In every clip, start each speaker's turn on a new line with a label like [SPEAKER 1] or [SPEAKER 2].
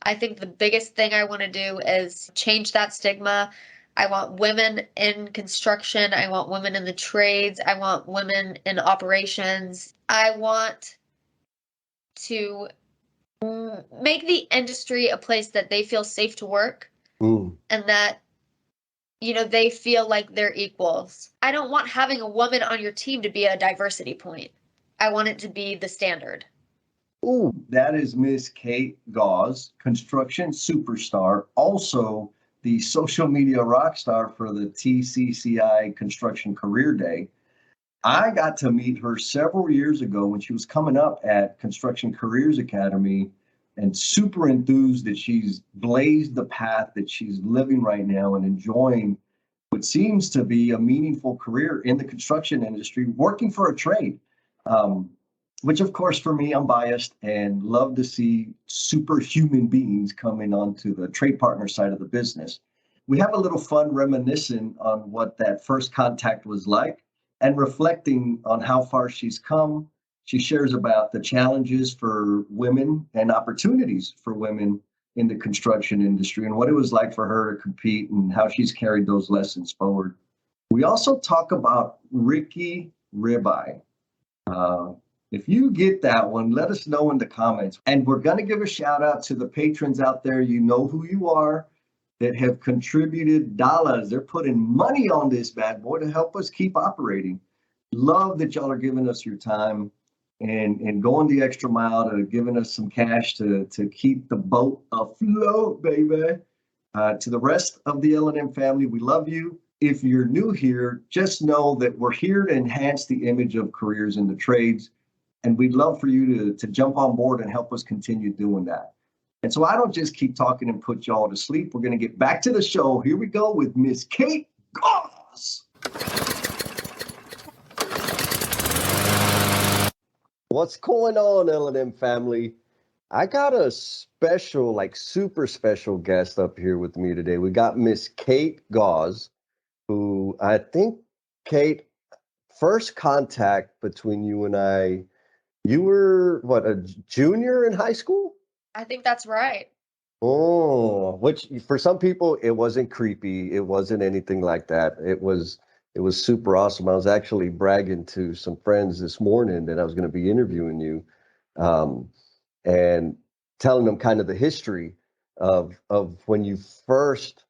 [SPEAKER 1] I think the biggest thing I want to do is change that stigma. I want women in construction. I want women in the trades. I want women in operations. I want to make the industry a place that they feel safe to work and that they feel like they're equals. I don't want having a woman on your team to be a diversity point. I want it to be the standard.
[SPEAKER 2] Ooh, that is Miss Kate Gause, construction superstar, also the social media rock star for the TCCI Construction Career Day. I got to meet her several years ago when she was coming up at Construction Careers Academy, and super enthused that she's blazed the path that she's living right now and enjoying what seems to be a meaningful career in the construction industry, working for a trade. Which, of course, for me, I'm biased and love to see superhuman beings coming onto the trade partner side of the business. We have a little fun reminiscing on what that first contact was like and reflecting on how far she's come. She shares about the challenges for women and opportunities for women in the construction industry and what it was like for her to compete and how she's carried those lessons forward. We also talk about Ricky Ribeye. If you get that one, let us know in the comments. And we're going to give a shout out to the patrons out there. You know who you are, that have contributed dollars. They're putting money on this bad boy to help us keep operating. Love that y'all are giving us your time and going the extra mile to giving us some cash to keep the boat afloat, baby. To the rest of the L&M family, we love you. If you're new here, just know that we're here to enhance the image of careers in the trades. And we'd love for you to jump on board and help us continue doing that. And so I don't just keep talking and put y'all to sleep. We're going to get back to the show. Here we go with Miss Kate Gause.
[SPEAKER 3] What's going on, L&M family? I got a special, super special guest up here with me today. We got Miss Kate Gause, who I think, Kate, first contact between you and I, you were, a junior in high school?
[SPEAKER 1] I think that's right.
[SPEAKER 3] Oh, which for some people, it wasn't creepy. It wasn't anything like that. It was super awesome. I was actually bragging to some friends this morning that I was going to be interviewing you, and telling them kind of the history of when you first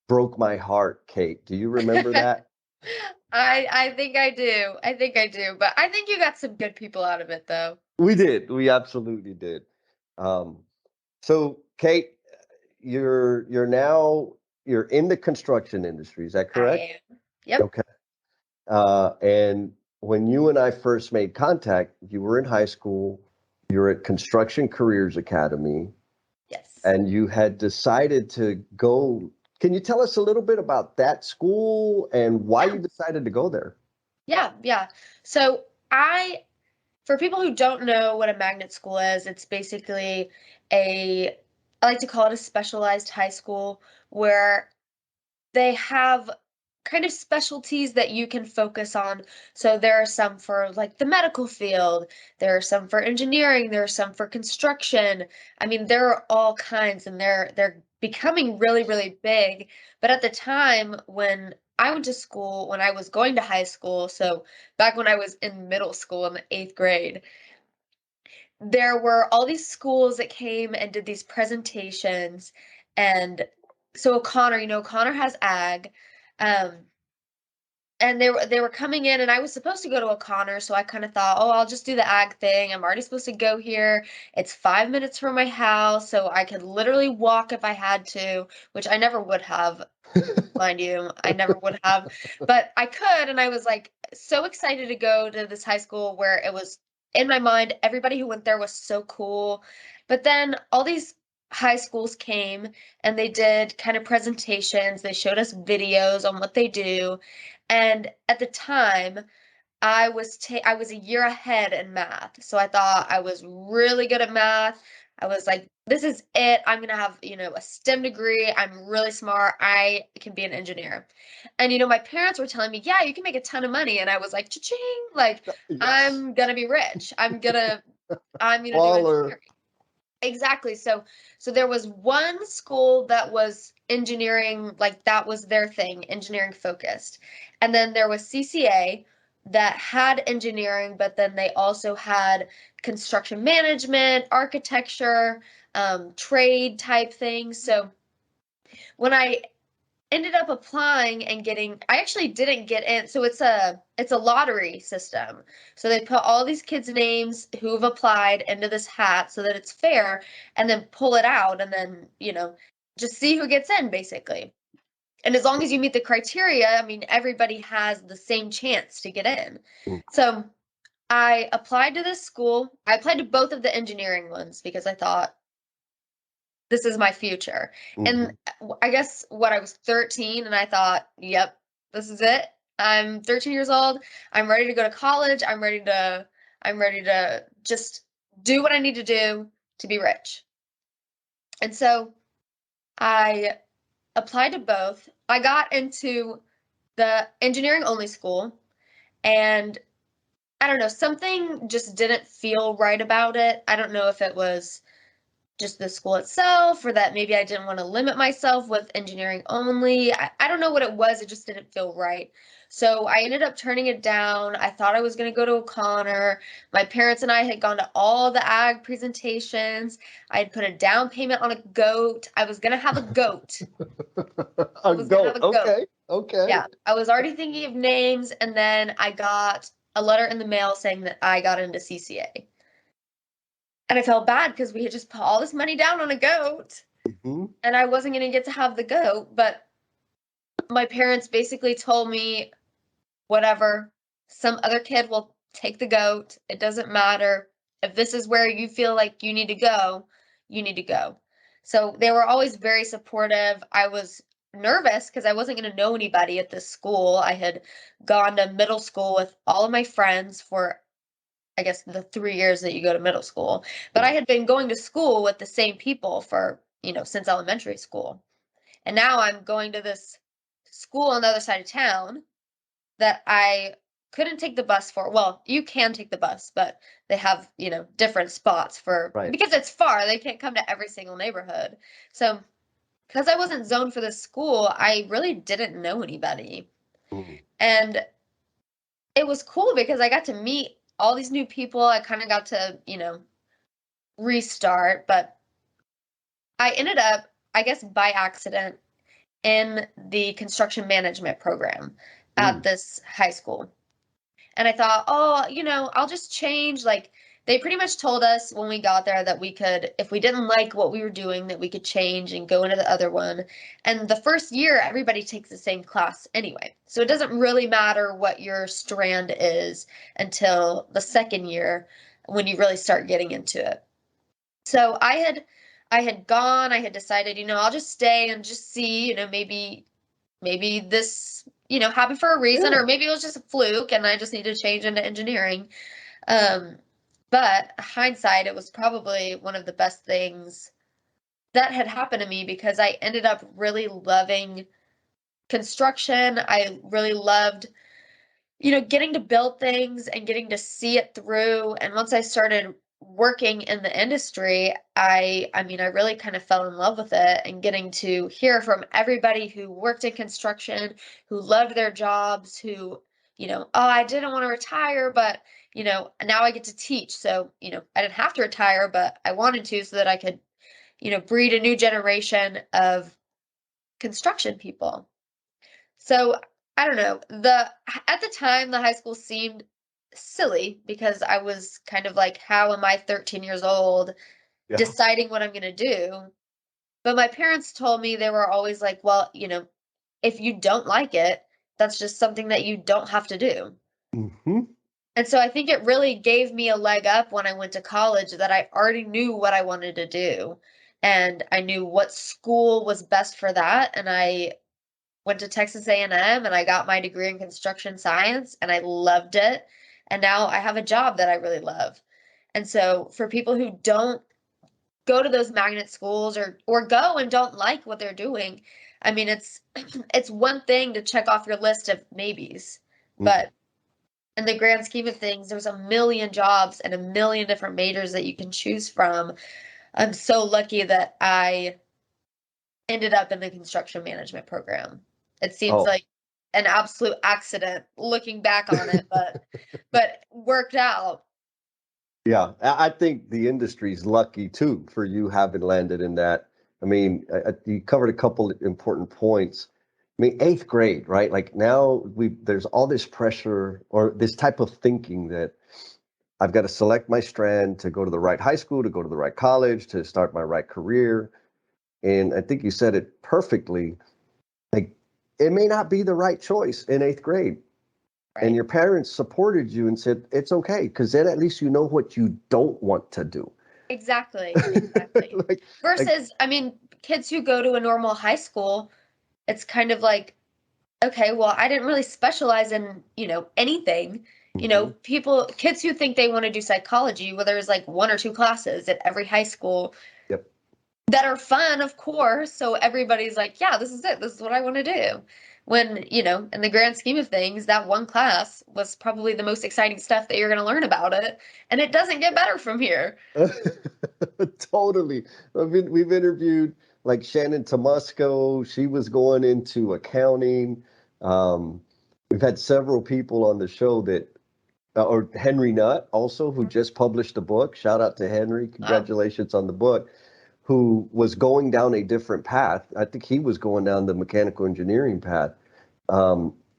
[SPEAKER 3] broke my heart, Kate. Do you remember that?
[SPEAKER 1] I think I do. But I think you got some good people out of it, though.
[SPEAKER 3] We did. We absolutely did. So, Kate, you're in the construction industry. Is that correct?
[SPEAKER 1] I am. Yep.
[SPEAKER 3] Okay. And when you and I first made contact, you were in high school. You were at Construction Careers Academy.
[SPEAKER 1] Yes.
[SPEAKER 3] And you had decided to go. Can you tell us a little bit about that school and why you decided to go there?
[SPEAKER 1] Yeah. So for people who don't know what a magnet school is, it's basically I like to call it a specialized high school where they have kind of specialties that you can focus on. So there are some for like the medical field, there are some for engineering, there are some for construction. I mean, there are all kinds, and they're becoming really, really big. But at the time when I went to school, when I was going to high school, so back when I was in middle school in the 8th grade, there were all these schools that came and did these presentations. And so O'Connor has ag. And they were coming in, and I was supposed to go to O'Connor, so I kind of thought, oh, I'll just do the ag thing. I'm already supposed to go here. It's 5 minutes from my house, so I could literally walk if I had to, which I never would have, mind you. I never would have, but I could, and I was like so excited to go to this high school where it was, in my mind, everybody who went there was so cool. But then all these high schools came and they did kind of presentations. They showed us videos on what they do. And at the time, I was a year ahead in math. So I thought I was really good at math. I was like, this is it. I'm going to have, a STEM degree. I'm really smart. I can be an engineer. And, my parents were telling me, yeah, you can make a ton of money. And I was like, cha-ching, like, yes. I'm going to be rich. I'm going to do engineering. exactly. So there was one school that was engineering, like that was their thing, engineering focused. And then there was CCA that had engineering, but then they also had construction management, architecture, trade type things. So when I ended up applying and getting, I actually didn't get in. So it's a lottery system. So they put all these kids' names who have applied into this hat so that it's fair, and then pull it out, and then, just see who gets in basically. And as long as you meet the criteria, I mean, everybody has the same chance to get in.
[SPEAKER 3] Mm.
[SPEAKER 1] So I applied to this school. I applied to both of the engineering ones because I thought, this is my future. And I guess I was 13 and I thought, yep, this is it. I'm 13 years old. I'm ready to go to college. I'm ready to just do what I need to do to be rich. And so I applied to both. I got into the engineering only school, and I don't know, something just didn't feel right about it. I don't know if it was just the school itself, or that maybe I didn't want to limit myself with engineering only. I don't know what it was. It just didn't feel right. So I ended up turning it down. I thought I was going to go to O'Connor. My parents and I had gone to all the ag presentations. I had put a down payment on a goat. I was going to have a goat. I
[SPEAKER 3] A
[SPEAKER 1] was going to have
[SPEAKER 3] goat.
[SPEAKER 1] a goat.
[SPEAKER 3] Okay. Okay.
[SPEAKER 1] Yeah, I was already thinking of names, and then I got a letter in the mail saying that I got into CCA. And I felt bad because we had just put all this money down on a goat,
[SPEAKER 3] Hmm.
[SPEAKER 1] and I wasn't going to get to have the goat. But my parents basically told me, whatever, some other kid will take the goat. It doesn't matter. If this is where you feel like you need to go, you need to go. So they were always very supportive. I was nervous because I wasn't going to know anybody at this school. I had gone to middle school with all of my friends for, I guess, the 3 years that you go to middle school. But I had been going to school with the same people for, since elementary school. And now I'm going to this school on the other side of town that I couldn't take the bus for. Well, you can take the bus, but they have, different spots
[SPEAKER 3] Right.
[SPEAKER 1] because it's far. They can't come to every single neighborhood. So because I wasn't zoned for this school, I really didn't know anybody.
[SPEAKER 3] Mm.
[SPEAKER 1] And it was cool because I got to meet all these new people. I kind of got to, restart, but I ended up, I guess by accident, in the construction management program at
[SPEAKER 3] Mm.
[SPEAKER 1] this high school. And I thought, oh, I'll just change. Like, they pretty much told us when we got there that we could, if we didn't like what we were doing, that we could change and go into the other one. And the first year, everybody takes the same class anyway. So it doesn't really matter what your strand is until the second year when you really start getting into it. So I had gone, I had decided, I'll just stay and just see, maybe this, happened for a reason,
[SPEAKER 3] Yeah.
[SPEAKER 1] or maybe it was just a fluke and I just need to change into engineering. Um, but hindsight, it was probably one of the best things that had happened to me because I ended up really loving construction. I really loved, getting to build things and getting to see it through. And once I started working in the industry, I mean, I really kind of fell in love with it, and getting to hear from everybody who worked in construction, who loved their jobs, who, oh, I didn't want to retire, but, now I get to teach. So, I didn't have to retire, but I wanted to so that I could, breed a new generation of construction people. So I don't know. At the time, the high school seemed silly because I was kind of like, how am I 13 years old
[SPEAKER 3] Yeah.
[SPEAKER 1] deciding what I'm gonna do? But my parents told me, they were always like, well, if you don't like it, that's just something that you don't have to do.
[SPEAKER 3] Hmm.
[SPEAKER 1] And so I think it really gave me a leg up when I went to college, that I already knew what I wanted to do. And I knew what school was best for that. And I went to Texas A&M and I got my degree in construction science, and I loved it. And now I have a job that I really love. And so for people who don't go to those magnet schools, or go and don't like what they're doing, I mean, it's it's one thing to check off your list of maybes,
[SPEAKER 3] Mm.
[SPEAKER 1] but in the grand scheme of things, there's a million jobs and a million different majors that you can choose from. I'm so lucky that I ended up in the construction management program. It seems
[SPEAKER 3] Oh,
[SPEAKER 1] like an absolute accident looking back on it, but worked out.
[SPEAKER 3] yeah. I think the industry's lucky too for you having landed in that. I mean, you covered a couple important points. I mean, eighth grade, right? Like now there's all this pressure or this type of thinking that I've got to select my strand to go to the right high school, to go to the right college, to start my right career. And I think you said it perfectly. Like it may not be the right choice in eighth grade. And
[SPEAKER 1] Right.
[SPEAKER 3] your parents supported you and said, it's okay, because then at least you know what you don't want to do.
[SPEAKER 1] Exactly. Exactly.
[SPEAKER 3] like, like,
[SPEAKER 1] Versus, I mean, kids who go to a normal high school, it's kind of like, okay, well, I didn't really specialize in, anything.
[SPEAKER 3] mhm,
[SPEAKER 1] Kids who think they want to do psychology, well, there's like one or two classes at every high school
[SPEAKER 3] yep.
[SPEAKER 1] that are fun, of course. So everybody's like, yeah, this is it. This is what I want to do. When, in the grand scheme of things, that one class was probably the most exciting stuff that you're going to learn about it. And it doesn't get better from here.
[SPEAKER 3] Totally. We've interviewed like Shannon Tomasco. She was going into accounting. Um, we've had several people on the show that, or Henry Nutt also, who just published a book. Shout out to Henry.
[SPEAKER 1] Oh,
[SPEAKER 3] Congratulations on the book. Who was going down a different path. I think he was going down the mechanical engineering path,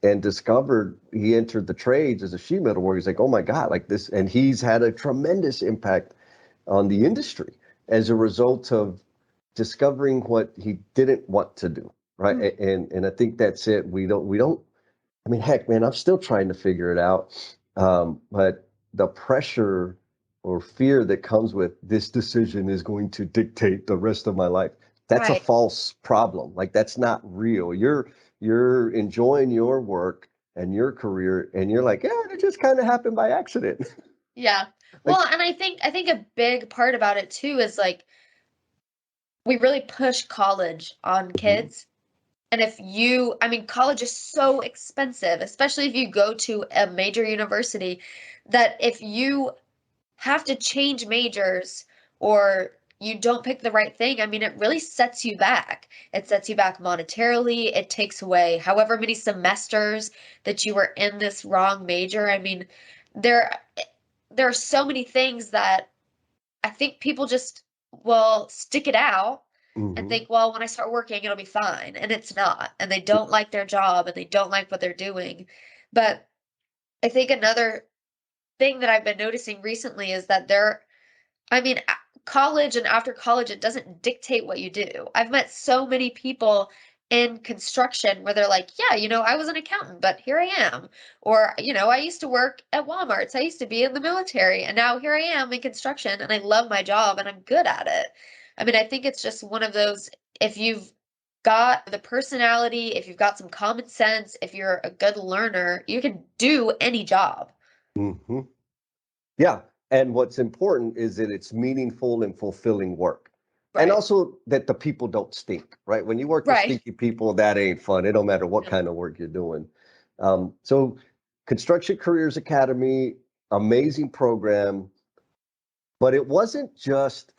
[SPEAKER 3] and discovered he entered the trades as a sheet metal worker. He's like, oh my God, like this. And he's had a tremendous impact on the industry as a result of discovering what he didn't want to do. Right.
[SPEAKER 1] mm,
[SPEAKER 3] And I think that's it. We don't, I mean, heck, man, I'm still trying to figure it out. But the pressure or fear that comes with this decision is going to dictate the rest of my life. That's a
[SPEAKER 1] right.
[SPEAKER 3] false problem. Like that's not real. You're enjoying your work and your career, and you're like, yeah, it just kind of happened by accident.
[SPEAKER 1] Yeah.
[SPEAKER 3] like,
[SPEAKER 1] Well, and I think a big part about it too is like we really push college on
[SPEAKER 3] mhm,
[SPEAKER 1] kids. And I mean, college is so expensive, especially if you go to a major university, that if you have to change majors or you don't pick the right thing, I mean, it really sets you back. It sets you back monetarily. It takes away however many semesters that you were in this wrong major. I mean, there there are so many things that I think people just will stick it out and
[SPEAKER 3] mhm,
[SPEAKER 1] think, well, when I start working, it'll be fine. And it's not. And they don't like their job and they don't like what they're doing. But I think another thing that I've been noticing recently is that I mean, college and after college, it doesn't dictate what you do. I've met so many people in construction where they're like, yeah, I was an accountant, but here I am. Or, I used to work at Walmart's. I used to be in the military, and now here I am in construction, and I love my job and I'm good at it. I mean, I think it's just one of those, if you've got the personality, if you've got some common sense, if you're a good learner, you can do any job.
[SPEAKER 3] mhm. Yeah. And what's important is that it's meaningful and fulfilling work. And
[SPEAKER 1] Right.
[SPEAKER 3] also that the people don't stink, right? When you work with
[SPEAKER 1] Right.
[SPEAKER 3] stinky people, that ain't fun. It don't matter what
[SPEAKER 1] No.
[SPEAKER 3] kind of work you're doing. So Construction Careers Academy, amazing program, but it wasn't just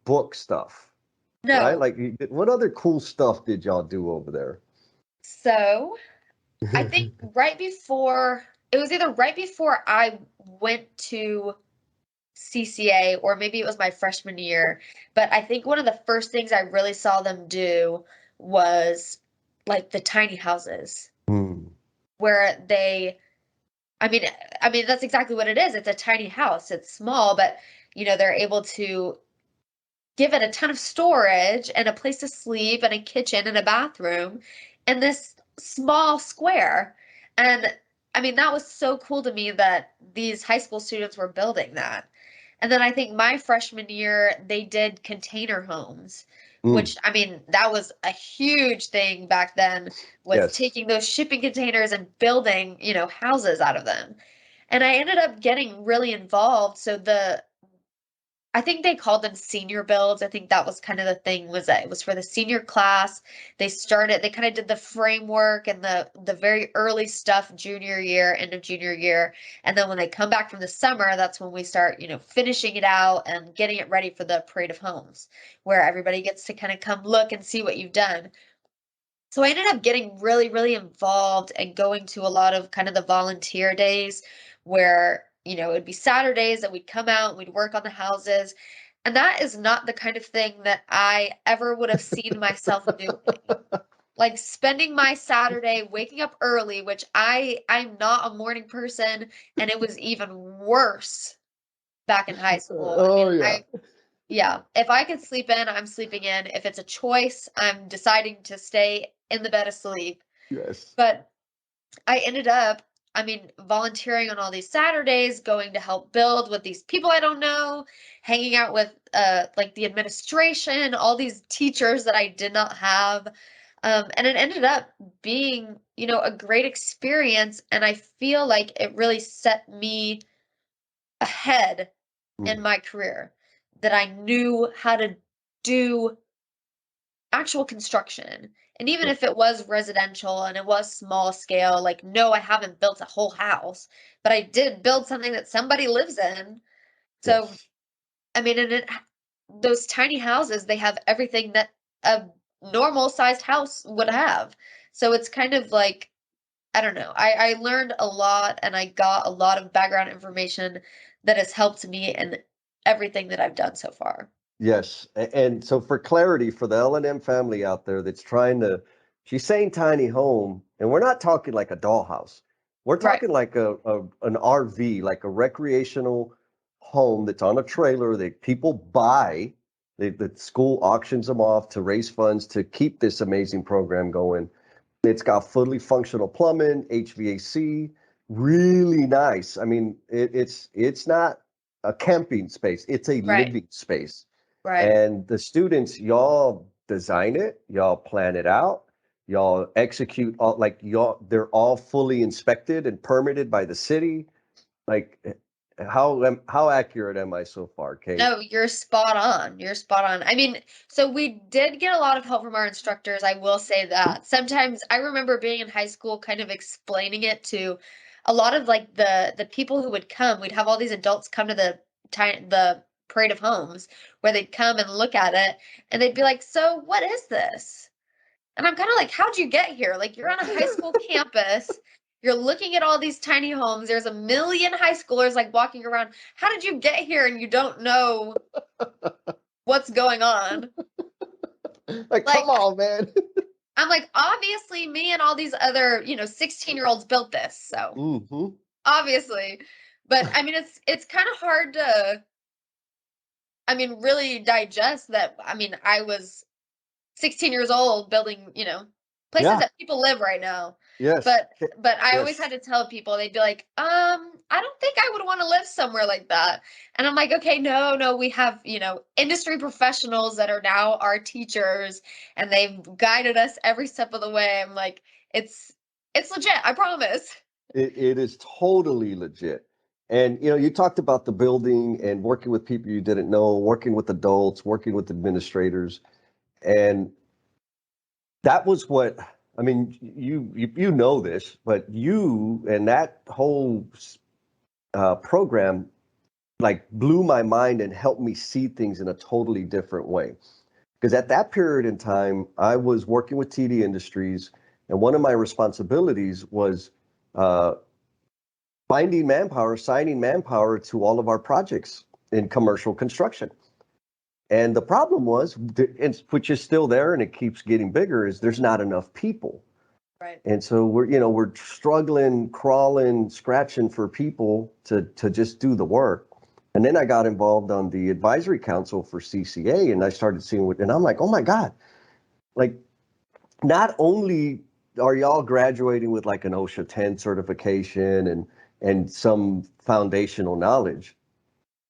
[SPEAKER 3] book stuff, right?
[SPEAKER 1] No.
[SPEAKER 3] Like what other cool stuff did y'all do over there?
[SPEAKER 1] So I think it was either right before I went to CCA or maybe it was my freshman year, but I think one of the first things I really saw them do was like the tiny houses
[SPEAKER 3] Hmm.
[SPEAKER 1] where I mean that's exactly what it is. It's a tiny house. It's small, but they're able to give it a ton of storage and a place to sleep and a kitchen and a bathroom in this small square. And I mean, that was so cool to me that these high school students were building that. And then I think my freshman year, they did container homes,
[SPEAKER 3] Mm.
[SPEAKER 1] which I mean, that was a huge thing back then, was
[SPEAKER 3] Yes.
[SPEAKER 1] taking those shipping containers and building, houses out of them. And I ended up getting really involved. So I think they called them senior builds. I think that was kind of the thing, was that it was for the senior class. They kind of did the framework and the very early stuff junior year, end of junior year. And then when they come back from the summer, that's when we start, finishing it out and getting it ready for the parade of homes, where everybody gets to kind of come look and see what you've done. So I ended up getting really, really involved and going to a lot of kind of the volunteer days where, it would be Saturdays that we'd come out and we'd work on the houses. And that is not the kind of thing that I ever would have seen myself doing. Like spending my Saturday waking up early, which I'm not a morning person, and it was even worse back in high school. I
[SPEAKER 3] Oh
[SPEAKER 1] mean,
[SPEAKER 3] yeah.
[SPEAKER 1] yeah, if I could sleep in, I'm sleeping in. If it's a choice, I'm deciding to stay in the bed asleep.
[SPEAKER 3] Yes.
[SPEAKER 1] But I ended up, volunteering on all these Saturdays, going to help build with these people I don't know, hanging out with like the administration, all these teachers that I did not have. And it ended up being, a great experience. And I feel like it really set me ahead in
[SPEAKER 3] Mm.
[SPEAKER 1] my career, that I knew how to do actual construction. And even
[SPEAKER 3] Yeah.
[SPEAKER 1] if it was residential and it was small scale, like, no, I haven't built a whole house, but I did build something that somebody lives in. So,
[SPEAKER 3] Yes.
[SPEAKER 1] and those tiny houses, they have everything that a normal sized house would have. So it's kind of like, I don't know. I learned a lot and I got a lot of background information that has helped me in everything that I've done so far.
[SPEAKER 3] Yes. And so for clarity for the L&M family out there that's trying to, she's saying tiny home, and we're not talking like a dollhouse. We're
[SPEAKER 1] Right,
[SPEAKER 3] talking like an RV, like a recreational home that's on a trailer that people buy. The school auctions them off to raise funds to keep this amazing program going. It's got fully functional plumbing, HVAC, really nice. I mean, it's not a camping space, it's a
[SPEAKER 1] right,
[SPEAKER 3] living space.
[SPEAKER 1] right.
[SPEAKER 3] And the students, y'all design it, y'all plan it out, y'all execute all, like y'all, they're all fully inspected and permitted by the city. Like, how accurate am I so far, Kate?
[SPEAKER 1] No, you're spot on. You're spot on. So we did get a lot of help from our instructors. I will say that. Sometimes I remember being in high school kind of explaining it to a lot of like the people who would come. We'd have all these adults come to the parade of homes where they'd come and look at it and they'd be like, "So, what is this?" And I'm kind of like, how'd you get here? Like, you're on a high school campus. You're looking at all these tiny homes. There's a million high schoolers like walking around. How did you get here and you don't know what's going on?
[SPEAKER 3] Like, come
[SPEAKER 1] Like,
[SPEAKER 3] on, man.
[SPEAKER 1] I'm like, obviously, me and all these other, 16-year-olds built this. So
[SPEAKER 3] Hmm.
[SPEAKER 1] obviously. But it's kind of hard to, really digest that. I was 16 years old building, places
[SPEAKER 3] Yeah.
[SPEAKER 1] that people live right now.
[SPEAKER 3] Yes.
[SPEAKER 1] But I always
[SPEAKER 3] Yes.
[SPEAKER 1] had to tell people, they'd be like, I don't think I would want to live somewhere like that. And I'm like, okay, no, we have, industry professionals that are now our teachers and they've guided us every step of the way. I'm like, it's legit, I promise.
[SPEAKER 3] It is totally legit. And you talked about the building and working with people you didn't know, working with adults, working with administrators, and that was what I mean. You know this, but you and that whole program like blew my mind and helped me see things in a totally different way. Because at that period in time, I was working with TD Industries, and one of my responsibilities was uh, finding manpower, assigning manpower to all of our projects in commercial construction. And the problem was, which is still there and it keeps getting bigger, is there's not enough people.
[SPEAKER 1] Right.
[SPEAKER 3] And so we're struggling, crawling, scratching for people to just do the work. And then I got involved on the advisory council for CCA, and I started seeing what, and I'm like, oh my God, like not only are y'all graduating with like an OSHA 10 certification and some foundational knowledge,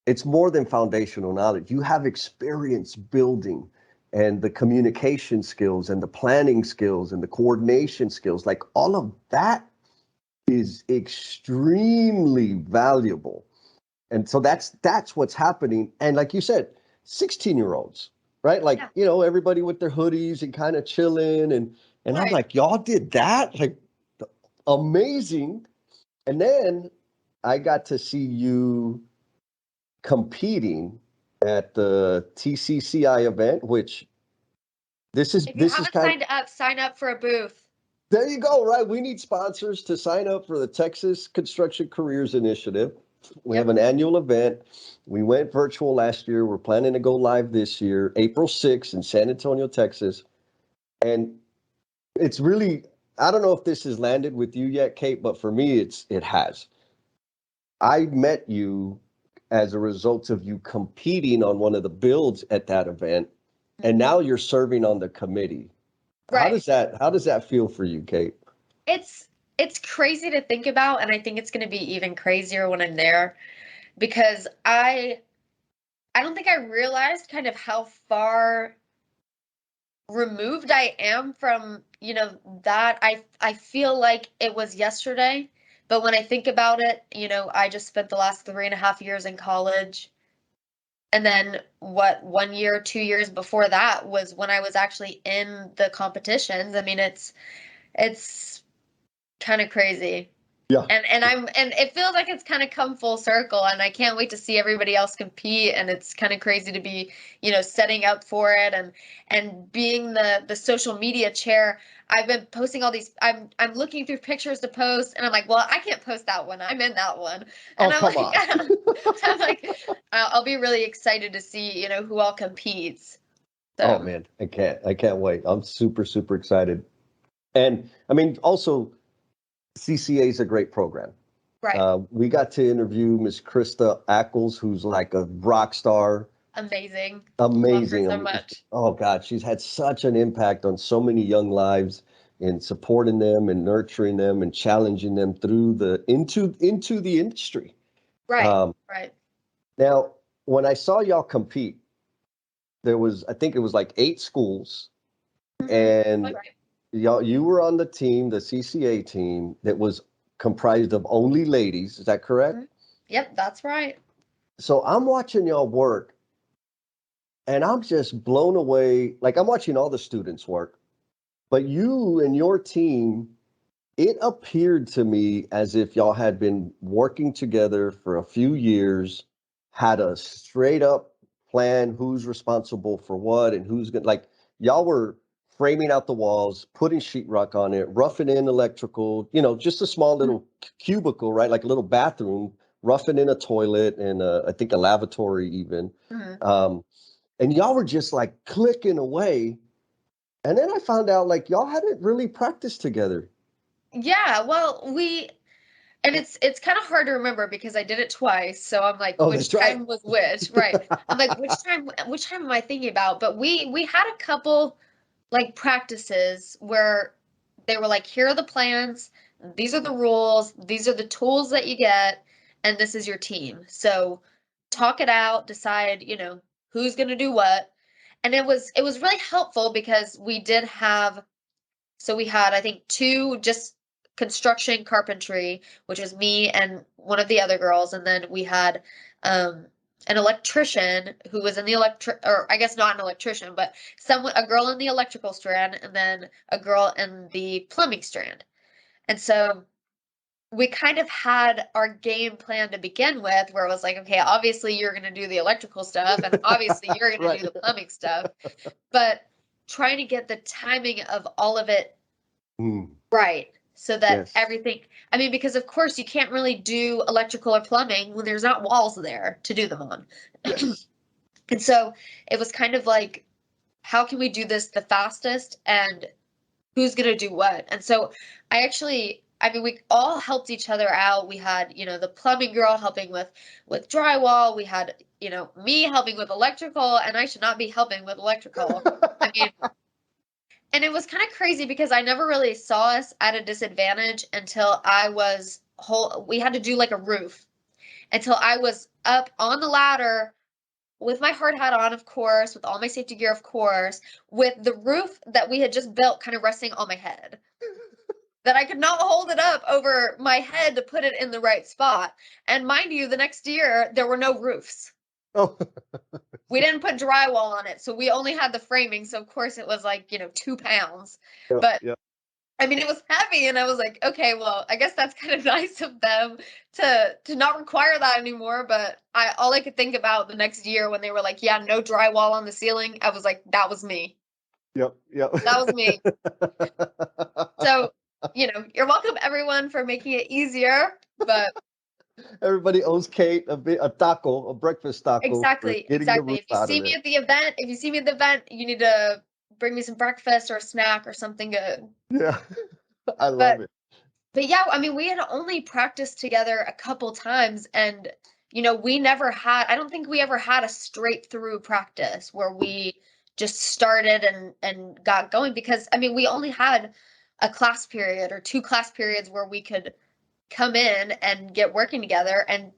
[SPEAKER 3] it's more than foundational knowledge. You have experience building and the communication skills and the planning skills and the coordination skills. Like all of that is extremely valuable. And so that's what's happening. And like you said, 16-year-olds, right? Like,
[SPEAKER 1] Yeah.
[SPEAKER 3] everybody with their hoodies and kind of chilling. And I'm
[SPEAKER 1] Right.
[SPEAKER 3] like, y'all did that? Like, amazing. And then I got to see you competing at the TCCI event, which
[SPEAKER 1] If you
[SPEAKER 3] this is
[SPEAKER 1] haven't
[SPEAKER 3] kind of,
[SPEAKER 1] signed up, sign up for a booth.
[SPEAKER 3] there you go, right? We need sponsors to sign up for the Texas Construction Careers Initiative. We have
[SPEAKER 1] Yep.
[SPEAKER 3] an annual event. We went virtual last year. We're planning to go live this year, April 6th in San Antonio, Texas. And it's really, I don't know if this has landed with you yet, Kate, but for me, it has. I met you as a result of you competing on one of the builds at that event, and
[SPEAKER 1] Mhm.
[SPEAKER 3] now you're serving on the committee.
[SPEAKER 1] Right.
[SPEAKER 3] How does that feel for you, Kate?
[SPEAKER 1] It's it's crazy to think about, and I think it's going to be even crazier when I'm there because I don't think I realized kind of how far removed I am from, that. I feel like it was yesterday, but when I think about it, I just spent the last 3.5 years in college. And then what, 1 year, 2 years before that was when I was actually in the competitions. I mean, it's kind of crazy.
[SPEAKER 3] Yeah.
[SPEAKER 1] And it feels like it's kind of come full circle, and I can't wait to see everybody else compete, and it's kind of crazy to be, setting up for it and being the social media chair. I've been posting all these. I'm looking through pictures to post, and I'm like, well, I can't post that one. I'm in that one,
[SPEAKER 3] Oh,
[SPEAKER 1] and I'm
[SPEAKER 3] come
[SPEAKER 1] like,
[SPEAKER 3] on.
[SPEAKER 1] I'm like, I'll be really excited to see, who all competes.
[SPEAKER 3] Oh
[SPEAKER 1] So
[SPEAKER 3] man, I can't wait. I'm super, super excited. And I mean, also CCA is a great program.
[SPEAKER 1] right,
[SPEAKER 3] We got to interview Miss Krista Ackles, who's like a rock star.
[SPEAKER 1] amazing. Love her
[SPEAKER 3] Amazing.
[SPEAKER 1] so much.
[SPEAKER 3] Oh God, she's had such an impact on so many young lives in supporting them and nurturing them and challenging them through the into the industry.
[SPEAKER 1] Right,
[SPEAKER 3] Um,
[SPEAKER 1] right.
[SPEAKER 3] Now, when I saw y'all compete, there was, I think it was like 8 schools,
[SPEAKER 1] Mm-hmm.
[SPEAKER 3] and
[SPEAKER 1] Right.
[SPEAKER 3] you were on the team, the CCA team, that was comprised of only ladies. Is that correct?
[SPEAKER 1] Mhm. Yep, that's right.
[SPEAKER 3] So I'm watching y'all work, and I'm just blown away. Like, I'm watching all the students work, but you and your team, it appeared to me as if y'all had been working together for a few years, had a straight up plan who's responsible for what and who's going to, like, y'all were framing out the walls, putting sheetrock on it, roughing in electrical, just a small
[SPEAKER 1] Mhm,
[SPEAKER 3] little cubicle, right? Like a little bathroom, roughing in a toilet and I think a lavatory even.
[SPEAKER 1] mhm.
[SPEAKER 3] Um, and y'all were just like clicking away. And then I found out like y'all hadn't really practiced together.
[SPEAKER 1] Yeah, well, and it's kind of hard to remember because I did it twice, so I'm like,
[SPEAKER 3] Oh,
[SPEAKER 1] which
[SPEAKER 3] that's right.
[SPEAKER 1] time was which? Right. I'm like, which time am I thinking about? But we had a couple like practices where they were like, here are the plans, these are the rules, these are the tools that you get, and this is your team. So talk it out, decide, who's going to do what. And it was really helpful because we did have. So we had, I think, two just construction carpentry, which was me and one of the other girls, and then we had an electrician who was in the or I guess not an electrician, but a girl in the electrical strand, and then a girl in the plumbing strand. And so we kind of had our game plan to begin with, where it was like, okay, obviously you're going to do the electrical stuff, and obviously you're going to do
[SPEAKER 3] Right.
[SPEAKER 1] the plumbing stuff, but trying to get the timing of all of it
[SPEAKER 3] Mm,
[SPEAKER 1] right, so that
[SPEAKER 3] yes.
[SPEAKER 1] everything. I mean, because of course you can't really do electrical or plumbing when there's not walls there to do them on.
[SPEAKER 3] Yes.
[SPEAKER 1] And so it was kind of like, how can we do this the fastest and who's going to do what? And so I mean, we all helped each other out. We had, the plumbing girl helping with drywall. We had, me helping with electrical, and I should not be helping with electrical. I mean, and it was kind of crazy because I never really saw us at a disadvantage until we had to do like a roof until I was up on the ladder with my hard hat on, of course, with all my safety gear, of course, with the roof that we had just built kind of resting on my head. that I could not hold it up over my head to put it in the right spot. And mind you, the next year there were no roofs.
[SPEAKER 3] Oh,
[SPEAKER 1] We didn't put drywall on it, so we only had the framing. So of course it was like, 2 pounds.
[SPEAKER 3] yeah,
[SPEAKER 1] But
[SPEAKER 3] yeah.
[SPEAKER 1] I mean, it was heavy, and I was like, okay, well, I guess that's kind of nice of them to not require that anymore. But all I could think about the next year when they were like, yeah, no drywall on the ceiling, I was like, that was me.
[SPEAKER 3] Yep, yep.
[SPEAKER 1] That was me. So, you're welcome everyone for making it easier, but
[SPEAKER 3] Everybody owes Kate a taco, a breakfast taco for
[SPEAKER 1] exactly,
[SPEAKER 3] getting the
[SPEAKER 1] exactly.
[SPEAKER 3] roof
[SPEAKER 1] If you
[SPEAKER 3] out
[SPEAKER 1] see
[SPEAKER 3] of
[SPEAKER 1] me
[SPEAKER 3] there.
[SPEAKER 1] at the event, you need to bring me some breakfast or a snack or something good.
[SPEAKER 3] Yeah, I
[SPEAKER 1] But
[SPEAKER 3] love it.
[SPEAKER 1] But yeah, I mean, we had only practiced together a couple times and we never had I don't think we ever had a straight through practice where we just started and got going because I mean, we only had a class period or two class periods where we could come in and get working together and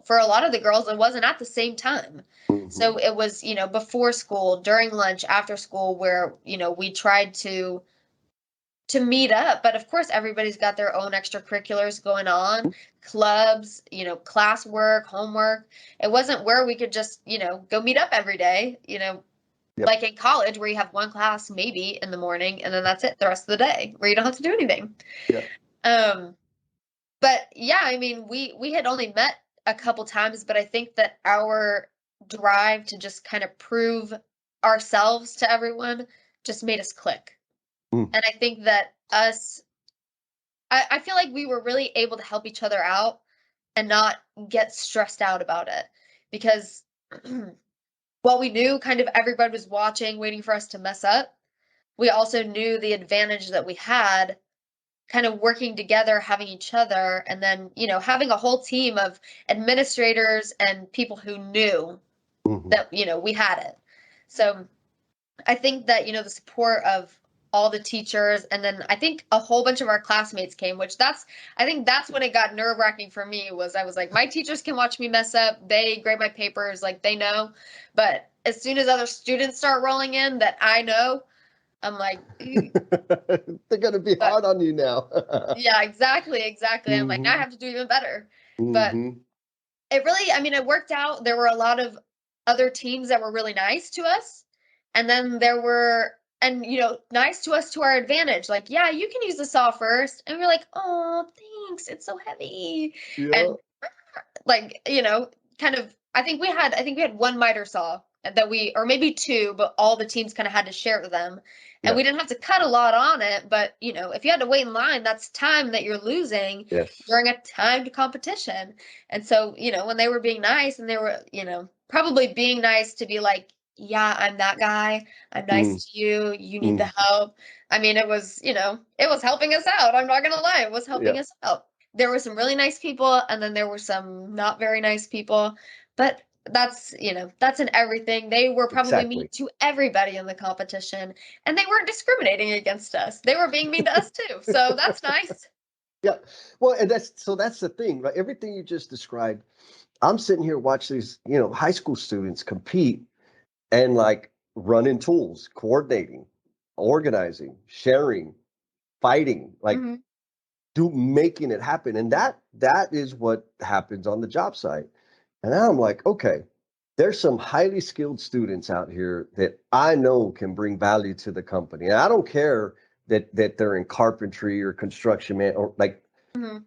[SPEAKER 1] for a lot of the girls it wasn't at the same time.
[SPEAKER 3] Hmm.
[SPEAKER 1] So it was, before school, during lunch, after school where, we tried to meet up. But of course, everybody's got their own extracurriculars going on, clubs, classwork, homework. It wasn't where we could just, go meet up every day,
[SPEAKER 3] Yep.
[SPEAKER 1] like in college where you have one class maybe in the morning and then that's it the rest of the day where you don't have to do anything.
[SPEAKER 3] Yep.
[SPEAKER 1] Um, but yeah, I mean, we had only met a couple times, but I think that our drive to just kind of prove ourselves to everyone just made us click.
[SPEAKER 3] Mm.
[SPEAKER 1] And I think that I feel like we were really able to help each other out and not get stressed out about it because while we knew kind of everybody was watching, waiting for us to mess up, we also knew the advantage that we had kind of working together, having each other, and then, having a whole team of administrators and people who knew
[SPEAKER 3] Hmm.
[SPEAKER 1] that, we had it. So I think that, the support of all the teachers and then I think a whole bunch of our classmates came, which I think that's when it got nerve-wracking for me was I was like, my teachers can watch me mess up. They grade my papers, like they know. But as soon as other students start rolling in that I know, I'm like, "Ew."
[SPEAKER 3] They're gonna be
[SPEAKER 1] But
[SPEAKER 3] hard on you now.
[SPEAKER 1] yeah, exactly, exactly. I'm like, now I
[SPEAKER 3] Hmm.
[SPEAKER 1] have to do even better. But
[SPEAKER 3] Hmm.
[SPEAKER 1] it really, I mean, it worked out. There were a lot of other teams that were really nice to us. And then there were, and nice to us to our advantage. Like, yeah, you can use the saw first. And we're like, oh, thanks. It's so heavy.
[SPEAKER 3] Yeah.
[SPEAKER 1] And like, kind of, I think we had one miter saw that or maybe two, but all the teams kind of had to share it with them. And
[SPEAKER 3] Yeah.
[SPEAKER 1] we didn't have to cut a lot on it. But, if you had to wait in line, that's time that you're losing
[SPEAKER 3] Yes.
[SPEAKER 1] during a timed competition. And so, when they were being nice and they were, probably being nice to be like, yeah, I'm that guy. I'm
[SPEAKER 3] Mm.
[SPEAKER 1] nice to you. You need the
[SPEAKER 3] Mm.
[SPEAKER 1] help. I mean, it was helping us out. I'm not going to lie. It was helping
[SPEAKER 3] Yeah.
[SPEAKER 1] us out. There were some really nice people and then there were some not very nice people, but that's in everything. They were probably mean
[SPEAKER 3] Exactly.
[SPEAKER 1] to everybody in the competition and they weren't discriminating against us. They were being mean to us too. So that's nice.
[SPEAKER 3] Yeah. Well, and that's the thing, right? Everything you just described, I'm sitting here watching these, high school students compete and like running tools, coordinating, organizing, sharing, fighting, like
[SPEAKER 1] Mhm.
[SPEAKER 3] making it happen. And that is what happens on the job site. And now I'm like, okay, there's some highly skilled students out here that I know can bring value to the company. And I don't care that they're in carpentry or construction, man, or like
[SPEAKER 1] Mhm.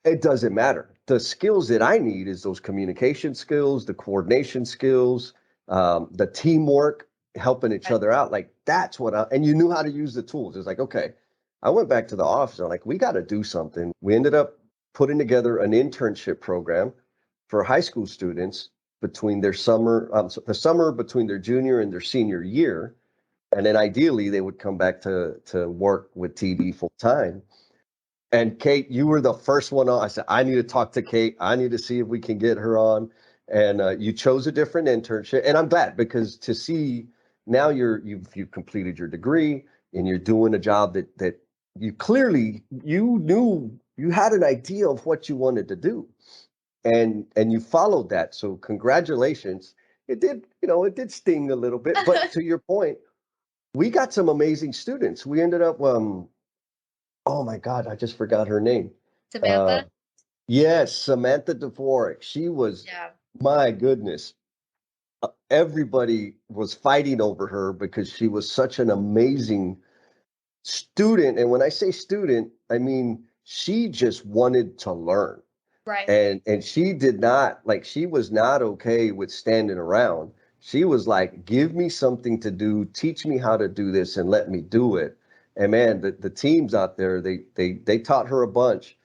[SPEAKER 3] it doesn't matter. The skills that I need is those communication skills, the coordination skills, the teamwork, helping each
[SPEAKER 1] Right.
[SPEAKER 3] other out. Like that's and you knew how to use the tools. It's like, okay, I went back to the office. I'm like, we got to do something. We ended up putting together an internship program for high school students between their the summer between their junior and their senior year. And then ideally they would come back to work with TD full time. And Kate, you were the first one on. I said, I need to talk to Kate. I need to see if we can get her on. And you chose a different internship. And I'm glad because to see now you've completed your degree and you're doing a job that you clearly you knew you had an idea of what you wanted to do. And you followed that. So congratulations. It did sting a little bit, but to your point, we got some amazing students. We ended up oh my God, I just forgot her name. Uh,
[SPEAKER 1] Samantha?
[SPEAKER 3] yes, Samantha Dvorak. She was,
[SPEAKER 1] Yeah.
[SPEAKER 3] my goodness, everybody was fighting over her because she was such an amazing student. And when I say student, I mean she just wanted to learn.
[SPEAKER 1] Right.
[SPEAKER 3] And she did not, like, she was not okay with standing around. She was like, give me something to do, teach me how to do this and let me do it. And man, the teams out there, they taught her a bunch.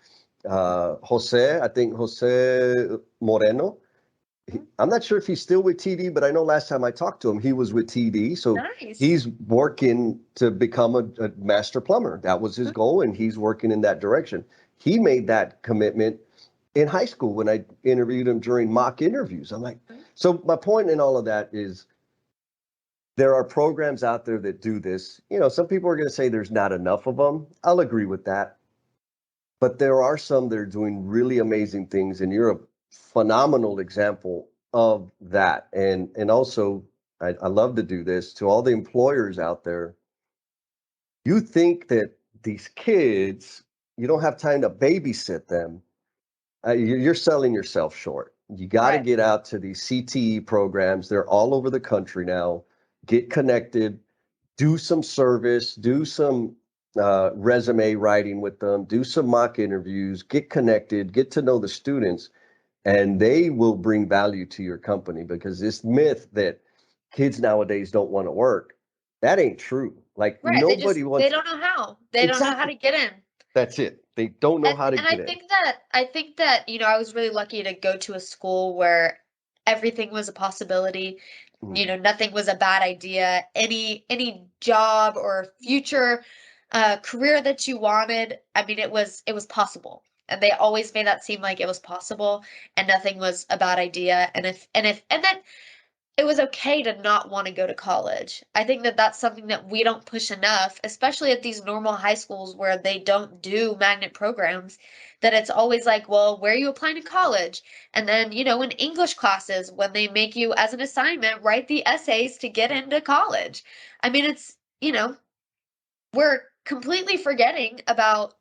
[SPEAKER 3] I think Jose Moreno,
[SPEAKER 1] Mhm.
[SPEAKER 3] I'm not sure if he's still with TD, but I know last time I talked to him, he was with TD. So
[SPEAKER 1] Nice.
[SPEAKER 3] he's working to become a master plumber. That was his
[SPEAKER 1] Mhm.
[SPEAKER 3] goal, and he's working in that direction. He made that commitment in high school when I interviewed him during mock interviews. I'm like,
[SPEAKER 1] Mhm.
[SPEAKER 3] so my point in all of that is there are programs out there that do this. You know, some people are going to say there's not enough of them. I'll agree with that. But there are some that are doing really amazing things, and you're a phenomenal example of that. And also, I love to do this to all the employers out there. You think that these kids, you don't have time to babysit them. You're selling yourself short. You got to
[SPEAKER 1] Right.
[SPEAKER 3] get out to these CTE programs. They're all over the country now. Get connected, do some service, do some resume writing with them, do some mock interviews, get connected, get to know the students, and they will bring value to your company because this myth that kids nowadays don't want to work, that ain't true. Like
[SPEAKER 1] Right.
[SPEAKER 3] nobody
[SPEAKER 1] They
[SPEAKER 3] wants
[SPEAKER 1] don't know how. They don't know how
[SPEAKER 3] exactly.
[SPEAKER 1] to get in.
[SPEAKER 3] That's it. They don't know how to
[SPEAKER 1] And
[SPEAKER 3] get in.
[SPEAKER 1] I think that, I was really lucky to go to a school where everything was a possibility.
[SPEAKER 3] Mm,
[SPEAKER 1] Nothing was a bad idea. Any job or future career that you wanted, I mean, it was possible. And they always made that seem like it was possible and nothing was a bad idea. And then it was okay to not want to go to college. I think that that's something that we don't push enough, especially at these normal high schools where they don't do magnet programs, that it's always like, well, where are you applying to college? And then, in English classes, when they make you as an assignment, write the essays to get into college. I mean, we're completely forgetting about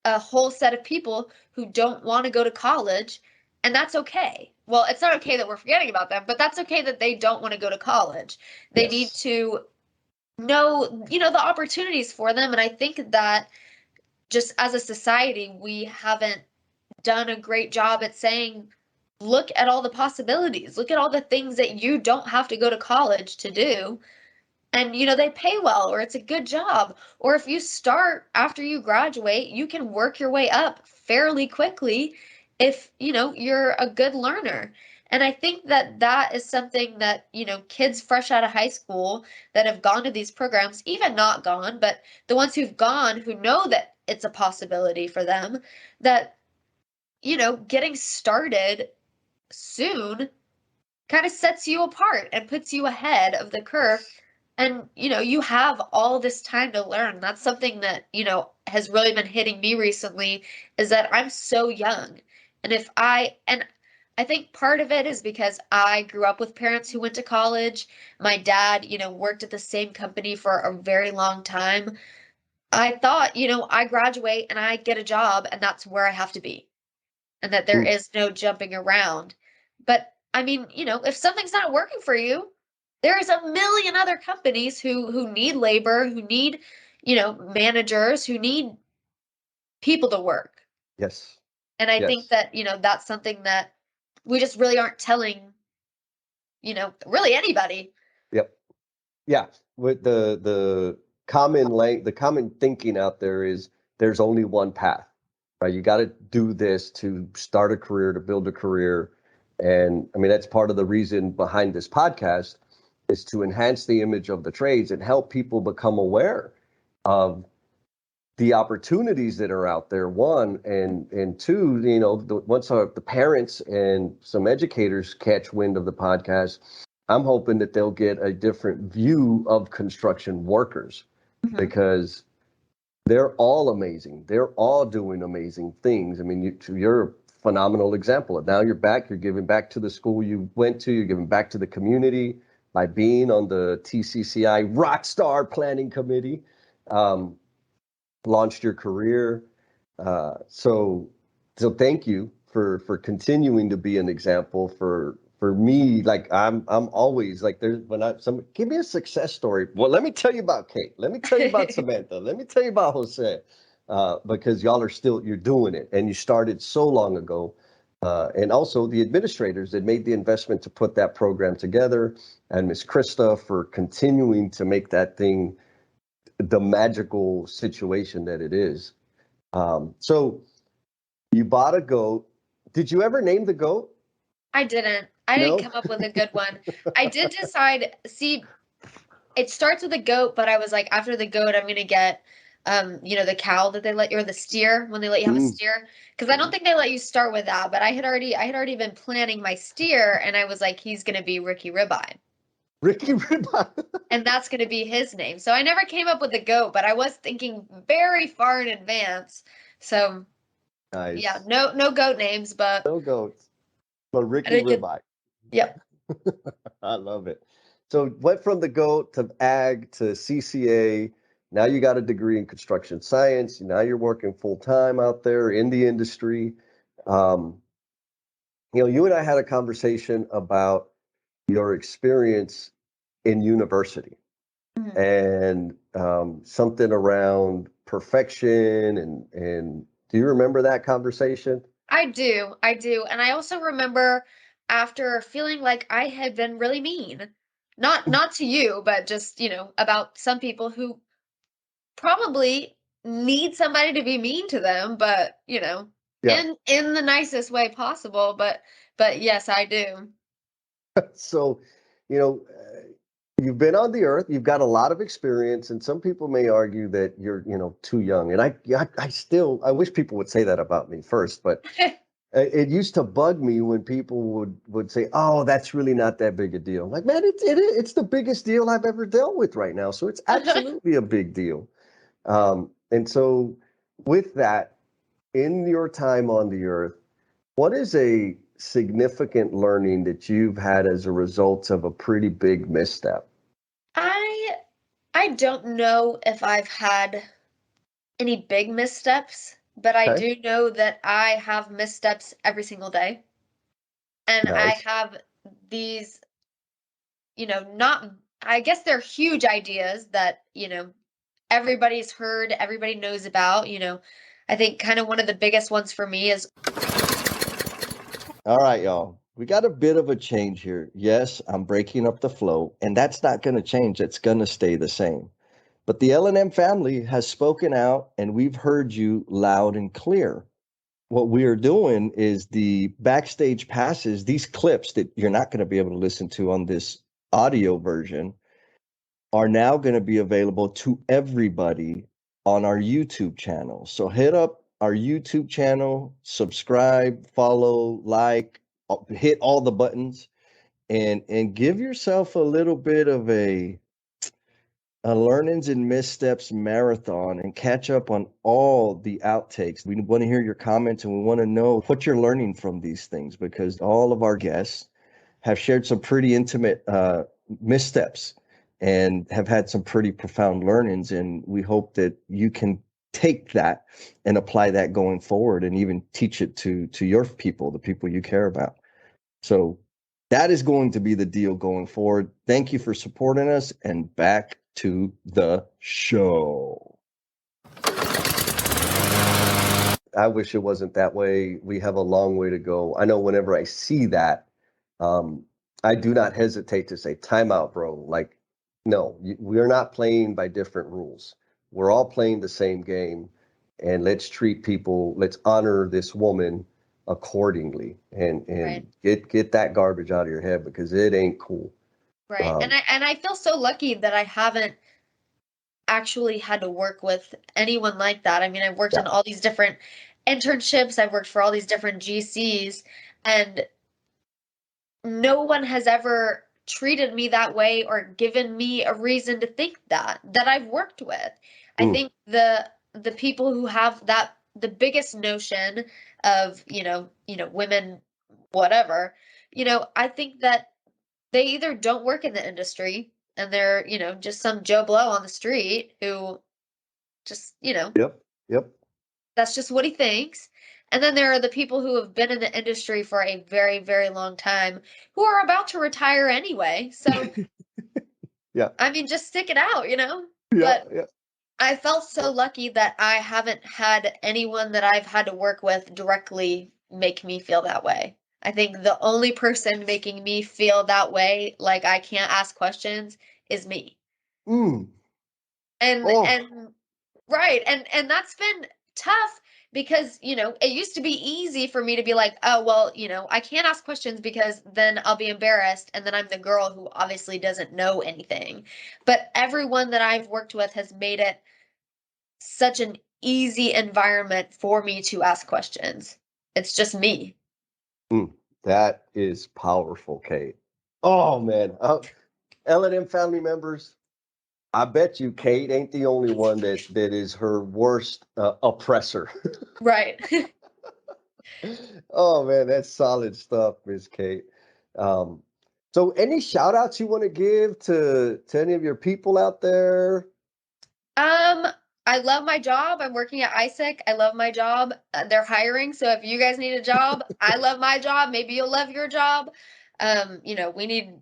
[SPEAKER 1] a whole set of people who don't want to go to college, and that's okay. Well, it's not okay that we're forgetting about them, but that's okay that they don't want to go to college. They need
[SPEAKER 3] yes.
[SPEAKER 1] to know, the opportunities for them, and I think that just as a society, we haven't done a great job at saying, look at all the possibilities. Look at all the things that you don't have to go to college to do, and they pay well, or it's a good job, or if you start after you graduate, you can work your way up fairly quickly if you're a good learner. And I think that that is something that kids fresh out of high school that have gone to these programs, even not gone, but the ones who've gone, who know that it's a possibility for them, that getting started soon kind of sets you apart and puts you ahead of the curve. And you have all this time to learn. That's something that has really been hitting me recently, is that I'm so young. And I think part of it is because I grew up with parents who went to college. My dad worked at the same company for a very long time. I thought I graduate and I get a job and that's where I have to be, and that there
[SPEAKER 3] Mm,
[SPEAKER 1] is no jumping around. But I mean, if something's not working for you, there's a million other companies who need labor, who need, managers, who need people to work.
[SPEAKER 3] yes.
[SPEAKER 1] And I think
[SPEAKER 3] Yes.
[SPEAKER 1] that, that's something that we just really aren't telling, really anybody.
[SPEAKER 3] Yep. Yeah, with the common thinking out there is there's only one path, right? You got to do this to start a career, to build a career, and I mean that's part of the reason behind this podcast is to enhance the image of the trades and help people become aware of the opportunities that are out there. One and two, once the parents and some educators catch wind of the podcast, I'm hoping that they'll get a different view of construction workers
[SPEAKER 1] Mhm.
[SPEAKER 3] because they're all amazing. They're all doing amazing things. I mean, you're a phenomenal example. Now you're back. You're giving back to the school you went to. You're giving back to the community by being on the TCCI Rockstar Planning Committee. Um, launched your career. So thank you for continuing to be an example for me. Like I'm always like, there's when give me a success story. Well, let me tell you about Kate. Let me tell you about Samantha. Let me tell you about Jose. Because y'all you're doing it, and you started so long ago. And also the administrators that made the investment to put that program together, and Miss Krista for continuing to make that thing the magical situation that it is. So you bought a goat. Did you ever name the goat?
[SPEAKER 1] I didn't. I didn't
[SPEAKER 3] No?
[SPEAKER 1] come up with a good one. I did decide, see, it starts with a goat, but I was like, after the goat, I'm gonna get, the cow that they let you, or the steer when they let you have a
[SPEAKER 3] Mm.
[SPEAKER 1] steer, because I don't think they let you start with that. But I had already been planning my steer, and I was like, he's gonna be Ricky Ribeye,
[SPEAKER 3] Ricky Ribot.
[SPEAKER 1] and that's gonna be his name. So I never came up with a goat, but I was thinking very far in advance. So yeah,
[SPEAKER 3] Nice.
[SPEAKER 1] no goat names, but
[SPEAKER 3] No goats, but
[SPEAKER 1] I
[SPEAKER 3] Ricky
[SPEAKER 1] didn't get.
[SPEAKER 3] Ribot.
[SPEAKER 1] Yep.
[SPEAKER 3] I love it. So went from the goat to ag to CCA. Now you got a degree in construction science. Now you're working full time out there in the industry. Um, you and I had a conversation about your experience in university
[SPEAKER 1] Mhm.
[SPEAKER 3] and something around perfection and do you remember that conversation?
[SPEAKER 1] I do. And I also remember after feeling like I had been really mean. Not to you, but just, about some people who probably need somebody to be mean to them, but,
[SPEAKER 3] Yeah.
[SPEAKER 1] in the nicest way possible, but yes, I do.
[SPEAKER 3] So, you know, you've been on the earth, you've got a lot of experience, and some people may argue that you're, too young. And I wish people would say that about me first, but it used to bug me when people would say, "Oh, that's really not that big a deal." Like, man, it's the biggest deal I've ever dealt with right now, so it's absolutely a big deal. And so, with that, in your time on the earth, what is a significant learning that you've had as a result of a pretty big misstep?
[SPEAKER 1] I I don't know if I've had any big missteps, but I
[SPEAKER 3] Okay,
[SPEAKER 1] do know that I have missteps every single day. And I
[SPEAKER 3] nice.
[SPEAKER 1] have these, not, I guess they're huge ideas that, everybody's heard, everybody knows about. I think kind of one of the biggest ones for me is
[SPEAKER 3] All right, y'all. We got a bit of a change here. Yes, I'm breaking up the flow, and that's not going to change. It's going to stay the same. But the L&M family has spoken out, and we've heard you loud and clear. What we are doing is the backstage passes, these clips that you're not going to be able to listen to on this audio version, are now going to be available to everybody on our YouTube channel. So hit up our YouTube channel, subscribe, follow, like, hit all the buttons, and give yourself a little bit of a learnings and missteps marathon and catch up on all the outtakes. We want to hear your comments and we want to know what you're learning from these things because all of our guests have shared some pretty intimate missteps and have had some pretty profound learnings. And we hope that you can take that and apply that going forward and even teach it to your people, the people you care about. So that is going to be the deal going forward. Thank you for supporting us and back to the show. I wish it wasn't that way. We have a long way to go. I know whenever I see that, um, I do not hesitate to say, timeout, bro. Like, no, we're not playing by different rules. We're all playing the same game. And let's treat people, let's honor this woman accordingly
[SPEAKER 1] right,
[SPEAKER 3] and get that garbage out of your head because it ain't cool.
[SPEAKER 1] right. And
[SPEAKER 3] Um,
[SPEAKER 1] I feel so lucky that I haven't actually had to work with anyone like that. I mean, I've worked
[SPEAKER 3] yeah.
[SPEAKER 1] in all these different internships, I've worked for all these different GCs, and no one has ever treated me that way or given me a reason to think that I've worked with. I
[SPEAKER 3] Mm,
[SPEAKER 1] think the people who have that the biggest notion of, women whatever, I think that they either don't work in the industry and they're, just some Joe Blow on the street who Just,
[SPEAKER 3] Yep. Yep.
[SPEAKER 1] that's just what he thinks. And then there are the people who have been in the industry for a very, very long time who are about to retire anyway. So,
[SPEAKER 3] Yeah.
[SPEAKER 1] I mean, just stick it out,
[SPEAKER 3] Yeah.
[SPEAKER 1] But
[SPEAKER 3] Yeah.
[SPEAKER 1] I felt so lucky that I haven't had anyone that I've had to work with directly make me feel that way. I think the only person making me feel that way, like I can't ask questions, is me.
[SPEAKER 3] Mm. Oh.
[SPEAKER 1] And right, and that's been tough because, it used to be easy for me to be like, "Oh, well, I can't ask questions because then I'll be embarrassed and then I'm the girl who obviously doesn't know anything." But everyone that I've worked with has made it such an easy environment for me to ask questions. It's just me.
[SPEAKER 3] Mm. That is powerful, Kate. Oh man. L&M family members, I bet you Kate ain't the only one that is her worst oppressor.
[SPEAKER 1] Right.
[SPEAKER 3] Oh man, that's solid stuff, Miss Kate. Um, so any shout outs you want to give to any of your people out there?
[SPEAKER 1] Um, I love my job. I'm working at ISEC. I love my job. They're hiring, so if you guys need a job, I love my job. Maybe you'll love your job. We need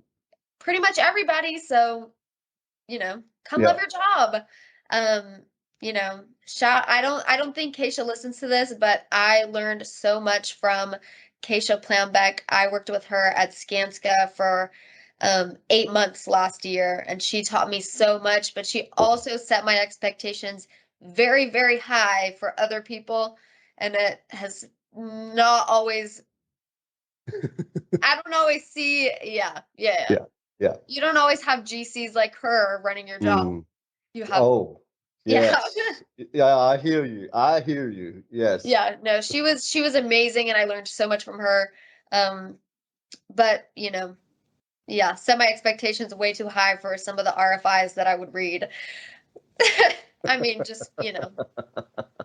[SPEAKER 1] pretty much everybody, so, come love
[SPEAKER 3] Yeah.
[SPEAKER 1] your job. Um, shout I don't think Keisha listens to this, but I learned so much from Keisha Planbeck. I worked with her at Skanska for 8 months last year, and she taught me so much, but she also set my expectations very, very high for other people, and it has not always I don't always see, yeah, yeah, yeah.
[SPEAKER 3] Yeah. Yeah.
[SPEAKER 1] You don't always have GCs like her running your job.
[SPEAKER 3] Mm.
[SPEAKER 1] You have,
[SPEAKER 3] Oh,
[SPEAKER 1] yeah.
[SPEAKER 3] yes. Yeah, I hear you. I hear you. Yes.
[SPEAKER 1] Yeah, no, she was amazing and I learned so much from her. Um, but yeah, set my expectations way too high for some of the RFIs that I would read. I mean, just,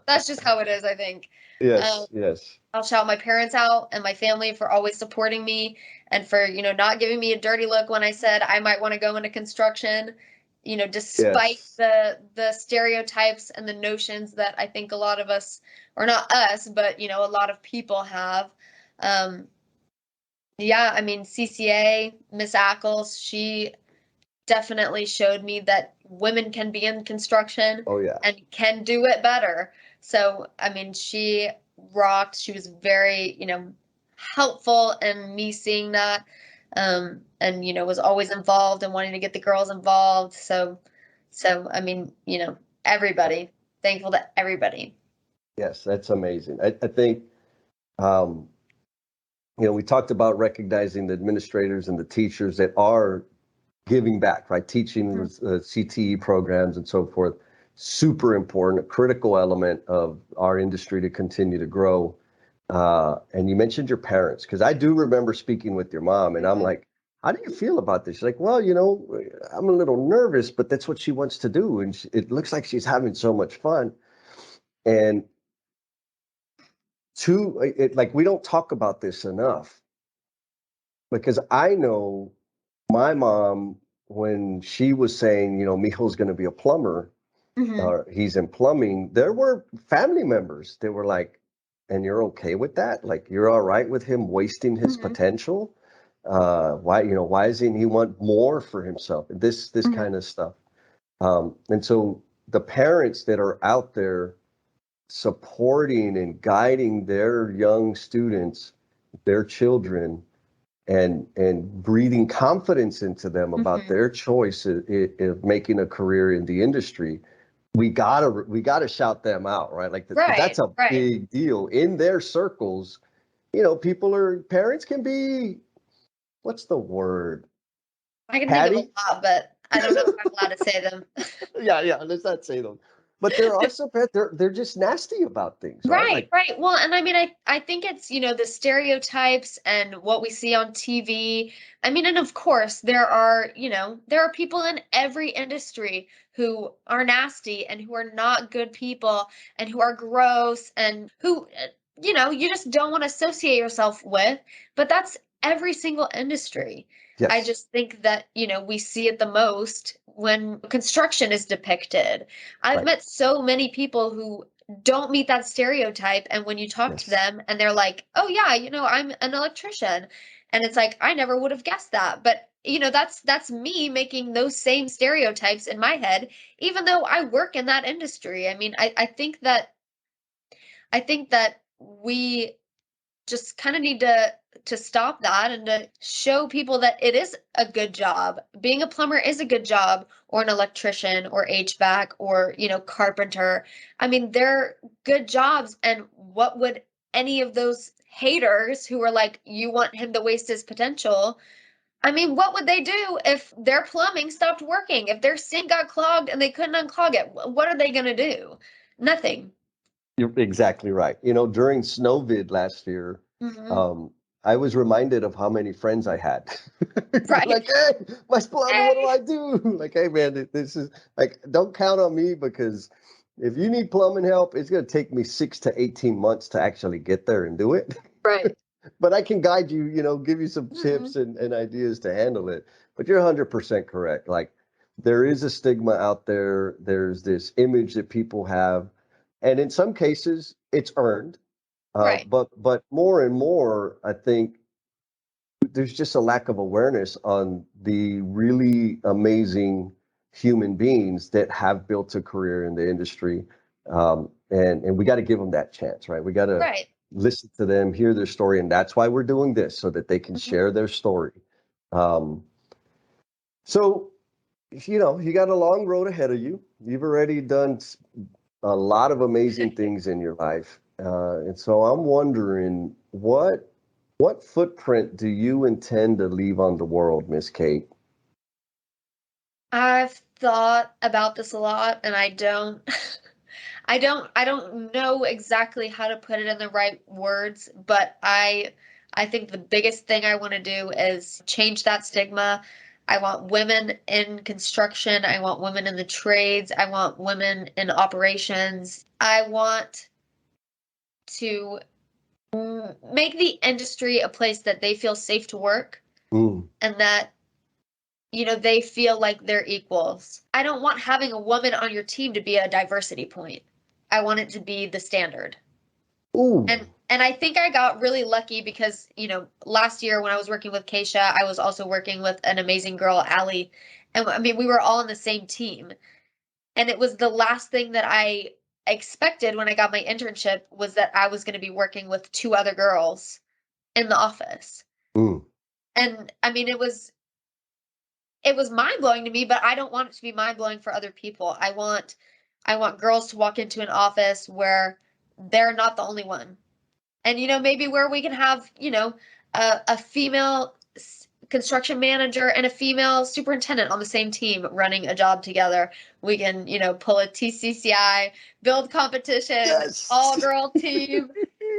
[SPEAKER 1] that's just how it is, I think. Um,
[SPEAKER 3] Yes. Yes.
[SPEAKER 1] I'll shout my parents out and my family for always supporting me and for, not giving me a dirty look when I said I might want to go into construction, despite
[SPEAKER 3] Yes.
[SPEAKER 1] the stereotypes and the notions that I think a lot of us, or not us, but a lot of people have. Um, yeah, I mean, CCA, Miss Ackles, she definitely showed me that women can be in construction
[SPEAKER 3] Oh yeah.
[SPEAKER 1] and can do it better. So, I mean, she rocked. She was very, helpful in me seeing that. And was always involved and wanting to get the girls involved. So I mean, everybody, thankful to everybody.
[SPEAKER 3] Yes, that's amazing. I think um, we talked about recognizing the administrators and the teachers that are giving back, right? Teaching
[SPEAKER 1] Mhm.
[SPEAKER 3] with CTE programs and so forth. Super important, a critical element of our industry to continue to grow. And you mentioned your parents, because I do remember speaking with your mom, and I'm
[SPEAKER 1] Mhm.
[SPEAKER 3] like, how do you feel about this? She's like, well, I'm a little nervous, but that's what she wants to do. And it looks like she's having so much fun. And like, we don't talk about this enough because I know my mom, when she was saying, Mijo's going to be a plumber,
[SPEAKER 1] Mhm.
[SPEAKER 3] he's in plumbing, there were family members that were like, and you're okay with that? Like, you're all right with him wasting his
[SPEAKER 1] Mhm.
[SPEAKER 3] potential? Why doesn't he want more for himself? This
[SPEAKER 1] Mhm.
[SPEAKER 3] kind of stuff. And so the parents that are out there supporting and guiding their young students, their children, and breathing confidence into them about
[SPEAKER 1] Mhm.
[SPEAKER 3] their choice of making a career in the industry, we gotta shout them out, right? Like, because that's
[SPEAKER 1] Right,
[SPEAKER 3] a
[SPEAKER 1] right.
[SPEAKER 3] big deal in their circles. Parents can be, what's the word,
[SPEAKER 1] I can think of a
[SPEAKER 3] catty.
[SPEAKER 1] lot, but I don't know if I'm allowed to say them.
[SPEAKER 3] Yeah, let's not say them, but there are some parents, they're just nasty about things, right?
[SPEAKER 1] Right,
[SPEAKER 3] Like,
[SPEAKER 1] right. Well, and I mean, I think it's, the stereotypes and what we see on TV. I mean, and of course, there are people in every industry who are nasty and who are not good people and who are gross and who, you just don't want to associate yourself with. But that's every single industry. I
[SPEAKER 3] Yes.
[SPEAKER 1] just think that, we see it the most when construction is depicted. I've
[SPEAKER 3] Right.
[SPEAKER 1] met so many people who don't meet that stereotype. And when you talk to
[SPEAKER 3] Yes.
[SPEAKER 1] them and they're like, oh, yeah, I'm an electrician. And it's like, I never would have guessed that. But, that's me making those same stereotypes in my head, even though I work in that industry. I mean, I think that we just kind of need to stop that and to show people that it is a good job. Being a plumber is a good job, or an electrician, or HVAC, or carpenter. I mean, they're good jobs. And what would any of those haters who are like, you want him to waste his potential? I mean, what would they do if their plumbing stopped working? If their sink got clogged and they couldn't unclog it? What are they going to do? Nothing.
[SPEAKER 3] You're exactly right. During Snowvid last year,
[SPEAKER 1] Hmm.
[SPEAKER 3] um, I was reminded of how many friends I had.
[SPEAKER 1] Right.
[SPEAKER 3] Like, hey, my splummy, what do
[SPEAKER 1] Hey.
[SPEAKER 3] I do? Like, hey, man, this is like, don't count on me because if you need plumbing help, it's going to take me 6 to 18 months to actually get there and do it.
[SPEAKER 1] Right.
[SPEAKER 3] But I can guide you, give you some
[SPEAKER 1] Hmm.
[SPEAKER 3] tips and ideas to handle it. But you're 100% correct. Like, there is a stigma out there. There's this image that people have, and in some cases, it's earned.
[SPEAKER 1] Right.
[SPEAKER 3] But more and more, I think there's just a lack of awareness on the really amazing human beings that have built a career in the industry, and we got to give them that chance, right? We got to
[SPEAKER 1] Right.
[SPEAKER 3] listen to them, hear their story, and that's why we're doing this so that they can
[SPEAKER 1] Mhm.
[SPEAKER 3] share their story. Um, so you got a long road ahead of you. You've already done a lot of amazing things in your life. And so I'm wondering what footprint do you intend to leave on the world, Miss Kate?
[SPEAKER 1] I've thought about this a lot, and I don't I don't know exactly how to put it in the right words, but I think the biggest thing I want to do is change that stigma. I want women in construction, I want women in the trades, I want women in operations. I want to make the industry a place that they feel safe to work,
[SPEAKER 3] Mm,
[SPEAKER 1] and that they feel like they're equals. I don't want having a woman on your team to be a diversity point. I want it to be the standard.
[SPEAKER 3] ooh,
[SPEAKER 1] And I think I got really lucky because, last year when I was working with Keisha, I was also working with an amazing girl, Allie. And I mean, we were all on the same team. And it was the last thing that I expected when I got my internship, was that I was going to be working with two other girls in the office.
[SPEAKER 3] mm,
[SPEAKER 1] And I mean, it was mind blowing to me, but I don't want it to be mind blowing for other people. I want girls to walk into an office where they're not the only one. And maybe where we can have, a female construction manager and a female superintendent on the same team running a job together. We can, pull a TCCI, build competition, all
[SPEAKER 3] yes.
[SPEAKER 1] girl team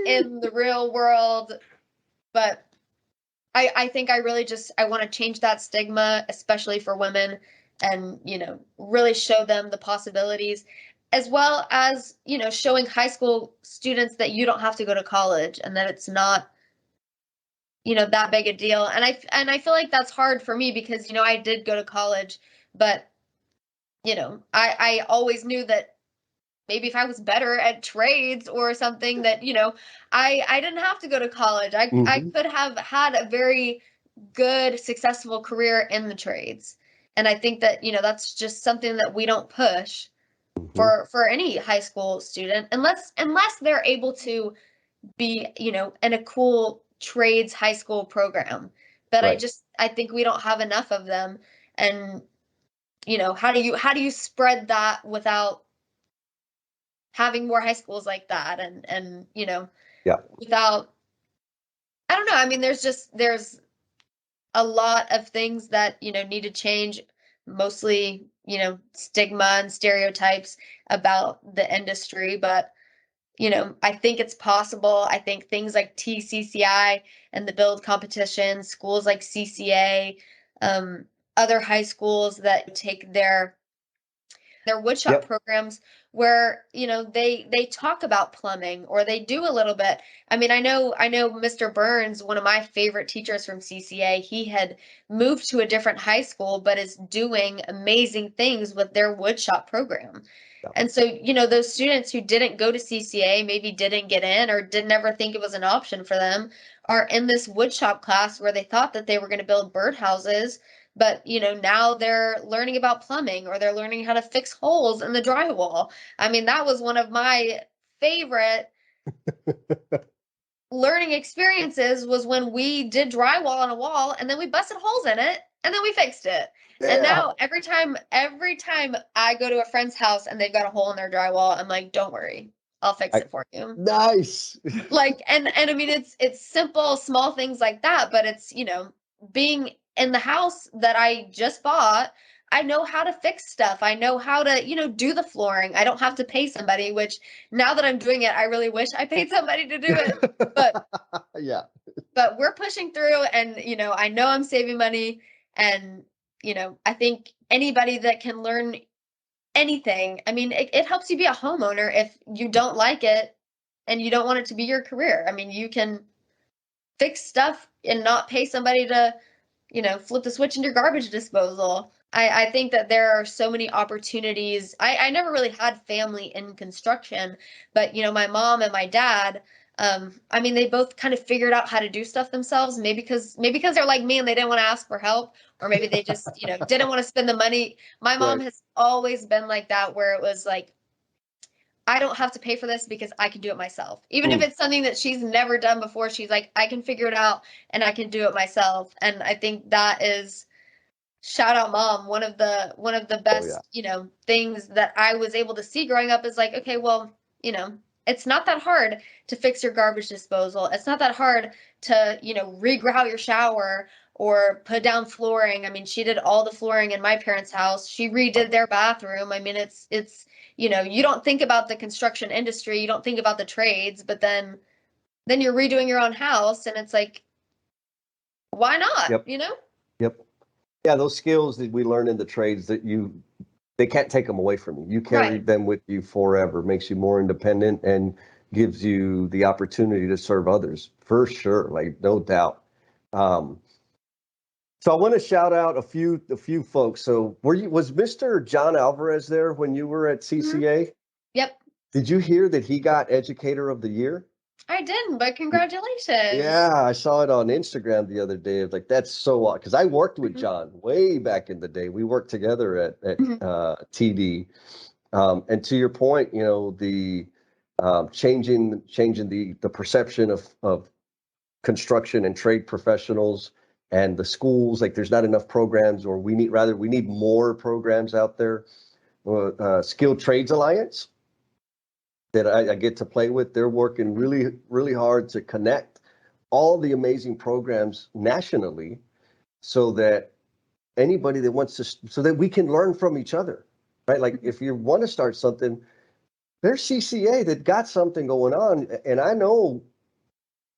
[SPEAKER 1] in the real world. But I think I really just I want to change that stigma, especially for women, and really show them the possibilities, as well as showing high school students that you don't have to go to college, and that it's not that big a deal. And I feel like that's hard for me because I did go to college, but I always knew that maybe if I was better at trades or something, that I didn't have to go to college. I
[SPEAKER 3] Hmm.
[SPEAKER 1] could have had a very good, successful career in the trades. And I think that, that's just something that we don't push
[SPEAKER 3] Hmm.
[SPEAKER 1] for any high school student, unless they're able to be, in a cool trades high school program. But I
[SPEAKER 3] Right.
[SPEAKER 1] just I think we don't have enough of them. And how do you spread that without having more high schools like that, and
[SPEAKER 3] Yeah.
[SPEAKER 1] without, I don't know. I mean, there's a lot of things that need to change, mostly stigma and stereotypes about the industry. But I think it's possible. I think things like TCCI and the build competition, schools like CCA, um, other high schools that take their their woodshop
[SPEAKER 3] Yep.
[SPEAKER 1] programs where, they talk about plumbing or they do a little bit. I mean, I know Mr. Burns, one of my favorite teachers from CCA, he had moved to a different high school but is doing amazing things with their woodshop program.
[SPEAKER 3] Yep.
[SPEAKER 1] And so, those students who didn't go to CCA, maybe didn't get in or didn't ever think it was an option for them, are in this woodshop class where they thought that they were going to build birdhouses, but now they're learning about plumbing or they're learning how to fix holes in the drywall. I mean, that was one of my favorite learning experiences, was when we did drywall on a wall and then we busted holes in it and then we fixed it. And
[SPEAKER 3] Yeah.
[SPEAKER 1] now every time I go to a friend's house and they've got a hole in their drywall, I'm like, don't worry, I'll fix
[SPEAKER 3] I,
[SPEAKER 1] it for you.
[SPEAKER 3] nice.
[SPEAKER 1] Like, and I mean, it's simple, small things like that, but it's, being in the house that I just bought, I know how to fix stuff. I know how to, do the flooring. I don't have to pay somebody, which now that I'm doing it, I really wish I paid somebody to do it. But
[SPEAKER 3] Yeah.
[SPEAKER 1] but we're pushing through, and I know I'm saving money, and I think anybody that can learn anything, I mean, it helps you be a homeowner if you don't like it and you don't want it to be your career. I mean, you can fix stuff and not pay somebody to, flip the switch in your garbage disposal. I think that there are so many opportunities. I never really had family in construction, but my mom and my dad, I mean, they both kind of figured out how to do stuff themselves. Maybe because they're like me and they didn't want to ask for help, or maybe they just, didn't want to spend the money. My mom
[SPEAKER 3] Right.
[SPEAKER 1] has always been like that, where it was like, I don't have to pay for this because I can do it myself. Even if
[SPEAKER 3] Mm.
[SPEAKER 1] it's something that she's never done before, she's like, I can figure it out and I can do it myself. And I think that is, shout out mom, one of the
[SPEAKER 3] Oh yeah.
[SPEAKER 1] best, things that I was able to see growing up is like, okay, well, it's not that hard to fix your garbage disposal. It's not that hard to, regrout your shower or put down flooring. I mean, she did all the flooring in my parents' house. She redid their bathroom. I mean, it's you don't think about the construction industry, you don't think about the trades, but then you're redoing your own house and it's like, why not,
[SPEAKER 3] Yep. Yep. Yeah, those skills that we learn in the trades they can't take them away from you. You carry
[SPEAKER 1] Right.
[SPEAKER 3] them with you forever. Makes you more independent and gives you the opportunity to serve others for sure, like no doubt. Um, so I want to shout out a few folks. So was Mr. John Alvarez there when you were at
[SPEAKER 1] Mhm.
[SPEAKER 3] CCA?
[SPEAKER 1] Yep.
[SPEAKER 3] Did you hear that he got Educator of the Year?
[SPEAKER 1] I didn't, but congratulations.
[SPEAKER 3] Yeah, I saw it on Instagram the other day. Like, that's so because I worked with
[SPEAKER 1] Mhm.
[SPEAKER 3] John way back in the day. We worked together at
[SPEAKER 1] Mhm.
[SPEAKER 3] TD. And to your point, the changing the perception of construction and trade professionals and the schools. Like, there's not enough programs, or we need more programs out there. Skilled Trades Alliance that I get to play with. They're working really, really hard to connect all the amazing programs nationally so that anybody that wants to, so that we can learn from each other, right? Like,
[SPEAKER 1] Mhm.
[SPEAKER 3] if you want to start something, there's CCA that got something going on. And I know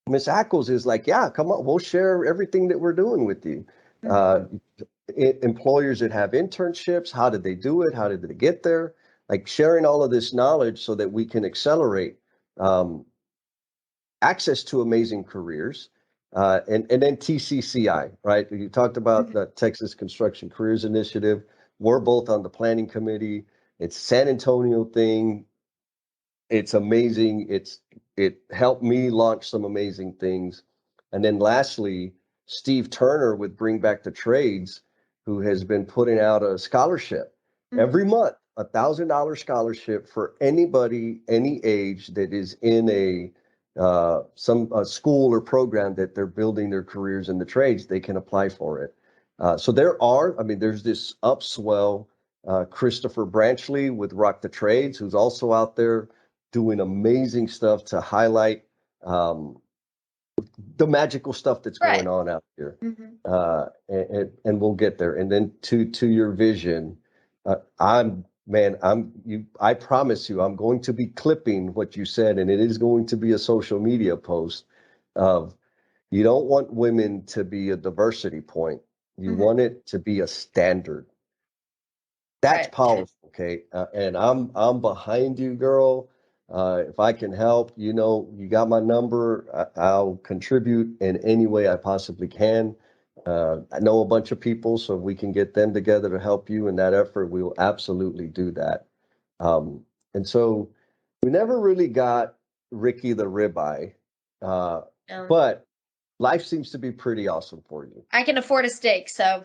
[SPEAKER 3] Miss Ackles is like, yeah, come on, we'll share everything that we're doing with you. Uh,
[SPEAKER 1] Mhm.
[SPEAKER 3] Employers that have internships, how did they do it? How did they get there? Like, sharing all of this knowledge so that we can accelerate um, access to amazing careers. And then TCCI, right? You talked about
[SPEAKER 1] Mhm.
[SPEAKER 3] the Texas Construction Careers Initiative. We're both on the planning committee. It's San Antonio thing. It's amazing. It helped me launch some amazing things. And then lastly, Steve Turner with Bring Back the Trades, who has been putting out a scholarship every
[SPEAKER 1] Mhm.
[SPEAKER 3] month, $1,000 scholarship for anybody, any age that is in a school or program that they're building their careers in the trades. They can apply for it. So there's this upswell. Christopher Branchley with Rock the Trades, who's also out there doing amazing stuff to highlight um, the magical stuff that's going
[SPEAKER 1] Right.
[SPEAKER 3] on out here.
[SPEAKER 1] Mhm.
[SPEAKER 3] And we'll get there. And then to your vision, I promise you, I'm going to be clipping what you said, and it is going to be a social media post of, you don't want women to be a diversity point. You
[SPEAKER 1] Mhm.
[SPEAKER 3] want it to be a standard. That's
[SPEAKER 1] Right.
[SPEAKER 3] powerful, Kate. And I'm behind you, girl. If I can help, you got my number. I'll contribute in any way I possibly can. I know a bunch of people, so if we can get them together to help you in that effort, we will absolutely do that. And so we never really got Ricky the ribeye, uh,
[SPEAKER 1] Um,
[SPEAKER 3] but life seems to be pretty awesome for you.
[SPEAKER 1] I can afford a steak, so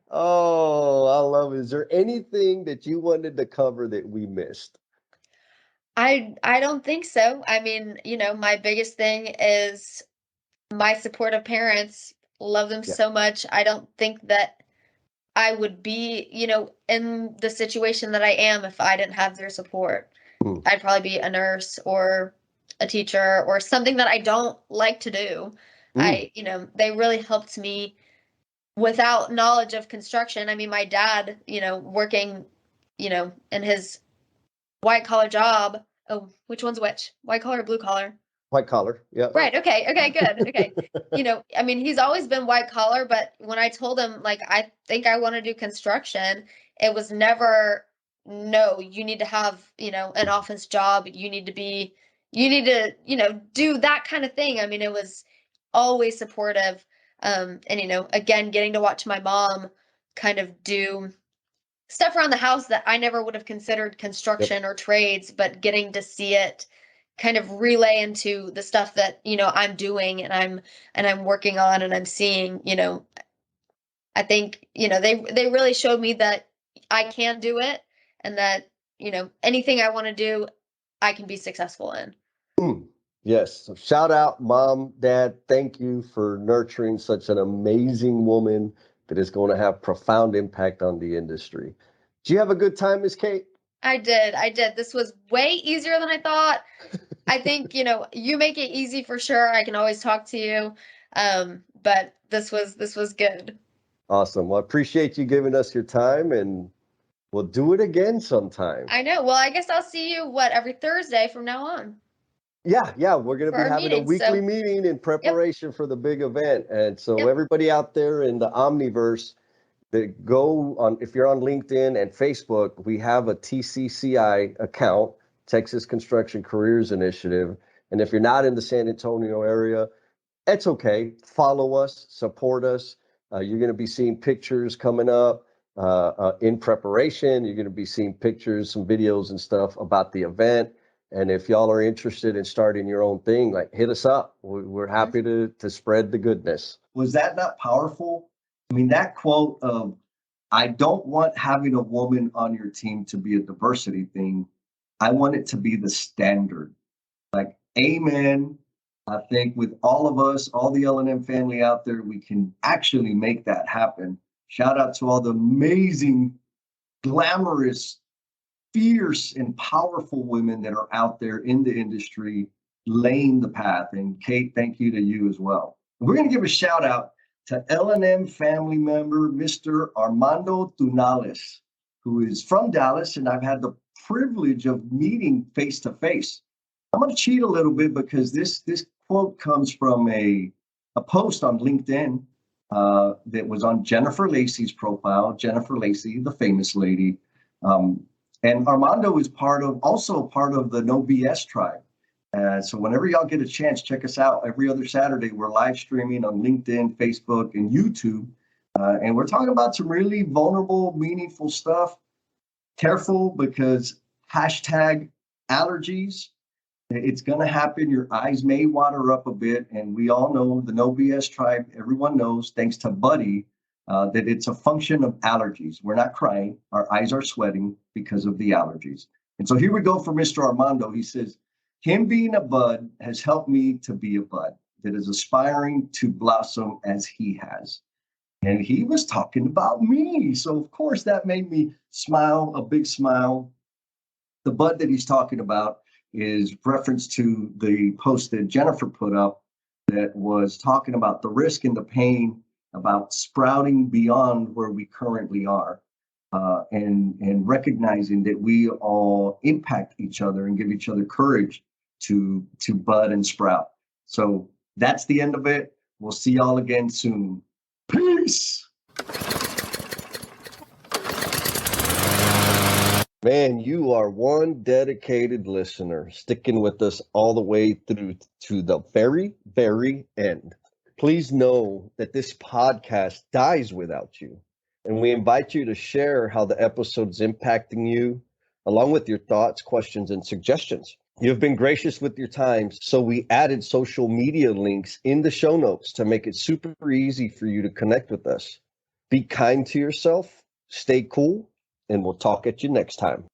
[SPEAKER 3] Oh, I love it. Is there anything that you wanted to cover that we missed?
[SPEAKER 1] I don't think so. I mean, my biggest thing is my supportive parents. Love them
[SPEAKER 3] Yeah.
[SPEAKER 1] so much. I don't think that I would be, in the situation that I am if I didn't have their support.
[SPEAKER 3] Mm,
[SPEAKER 1] I'd probably be a nurse or a teacher or something that I don't like to do.
[SPEAKER 3] mm,
[SPEAKER 1] They really helped me without knowledge of construction. I mean, my dad, working, in his white collar job. Oh, which one's which? White collar or blue collar?
[SPEAKER 3] white collar. Yeah.
[SPEAKER 1] Right. Okay. Okay. Good. Okay. I mean, he's always been white collar, but when I told him, like, I think I want to do construction, it was never, no, you need to have, an office job. You need to, do that kind of thing. I mean, it was always supportive. And, again, getting to watch my mom kind of do stuff around the house that I never would have considered
[SPEAKER 3] Yep.
[SPEAKER 1] construction or trades, but getting to see it kind of relay into the stuff that, I'm doing and I'm working on and I'm seeing, I think, they really showed me that I can do it and that, anything I want to do, I can be successful in.
[SPEAKER 3] Mm. Yes. So shout out, mom, dad. Thank you for nurturing such an amazing woman that is going to have profound impact on the industry. Do you have a good time, Miss Kate?
[SPEAKER 1] I did. I did. This was way easier than I thought. I think, you make it easy for sure. I can always talk to you. But this was good.
[SPEAKER 3] Awesome. Well, I appreciate you giving us your time, and we'll do it again sometime.
[SPEAKER 1] I know. Well, I guess I'll see you every Thursday from now on
[SPEAKER 3] Yeah, yeah, we're going to
[SPEAKER 1] for
[SPEAKER 3] be
[SPEAKER 1] our
[SPEAKER 3] having a
[SPEAKER 1] meetings.
[SPEAKER 3] weekly
[SPEAKER 1] So,
[SPEAKER 3] meeting in
[SPEAKER 1] yep,
[SPEAKER 3] preparation for the big event. And so
[SPEAKER 1] yep.
[SPEAKER 3] everybody out there in the Omniverse, that go on, if you're on LinkedIn and Facebook, we have a TCCI account, Texas Construction Careers Initiative. And if you're not in the San Antonio area, it's okay. Follow us, support us. You're going to be seeing pictures coming up in preparation. You're going to be seeing pictures, some videos and stuff about the event. And if y'all are interested in starting your own thing, like, hit us up. We're
[SPEAKER 1] Mhm.
[SPEAKER 3] happy to spread the goodness.
[SPEAKER 2] Was that not powerful? I mean, that quote of, I don't want having a woman on your team to be a diversity thing. I want it to be the standard. Like, amen. I think with all of us, all the L&M family out there, we can actually make that happen. Shout out to all the amazing, glamorous, fierce, and powerful women that are out there in the industry laying the path. And Kate, thank you to you as well. We're going to give a shout out to L&M family member, Mr. Armando Tunales, who is from Dallas, and I've had the privilege of meeting face to face. I'm going to cheat a little bit because this quote comes from a post on LinkedIn that was on Jennifer Lacey's profile. Jennifer Lacey, the famous lady, um, and Armando is also part of the No BS tribe. So whenever y'all get a chance, check us out. Every other Saturday, we're live streaming on LinkedIn, Facebook, and YouTube, and we're talking about some really vulnerable, meaningful stuff. Careful because hashtag allergies, it's going to happen. Your eyes may water up a bit. And we all know the No BS tribe, everyone knows, thanks to Buddy, that it's a function of allergies. We're not crying. Our eyes are sweating because of the allergies. And so here we go for Mr. Armando. He says, him being a bud has helped me to be a bud that is aspiring to blossom as he has. And he was talking about me. So, of course, that made me smile, a big smile. The bud that he's talking about is reference to the post that Jennifer put up that was talking about the risk and the pain about sprouting beyond where we currently are, and recognizing that we all impact each other and give each other courage to bud and sprout. So that's the end of it. We'll see y'all again soon. Peace.
[SPEAKER 3] Man, you are one dedicated listener, sticking with us all the way through to the very, very end. Please know that this podcast dies without you, and we invite you to share how the episode's impacting you, along with your thoughts, questions, and suggestions. You've been gracious with your time, so we added social media links in the show notes to make it super easy for you to connect with us. Be kind to yourself, stay cool, and we'll talk at you next time.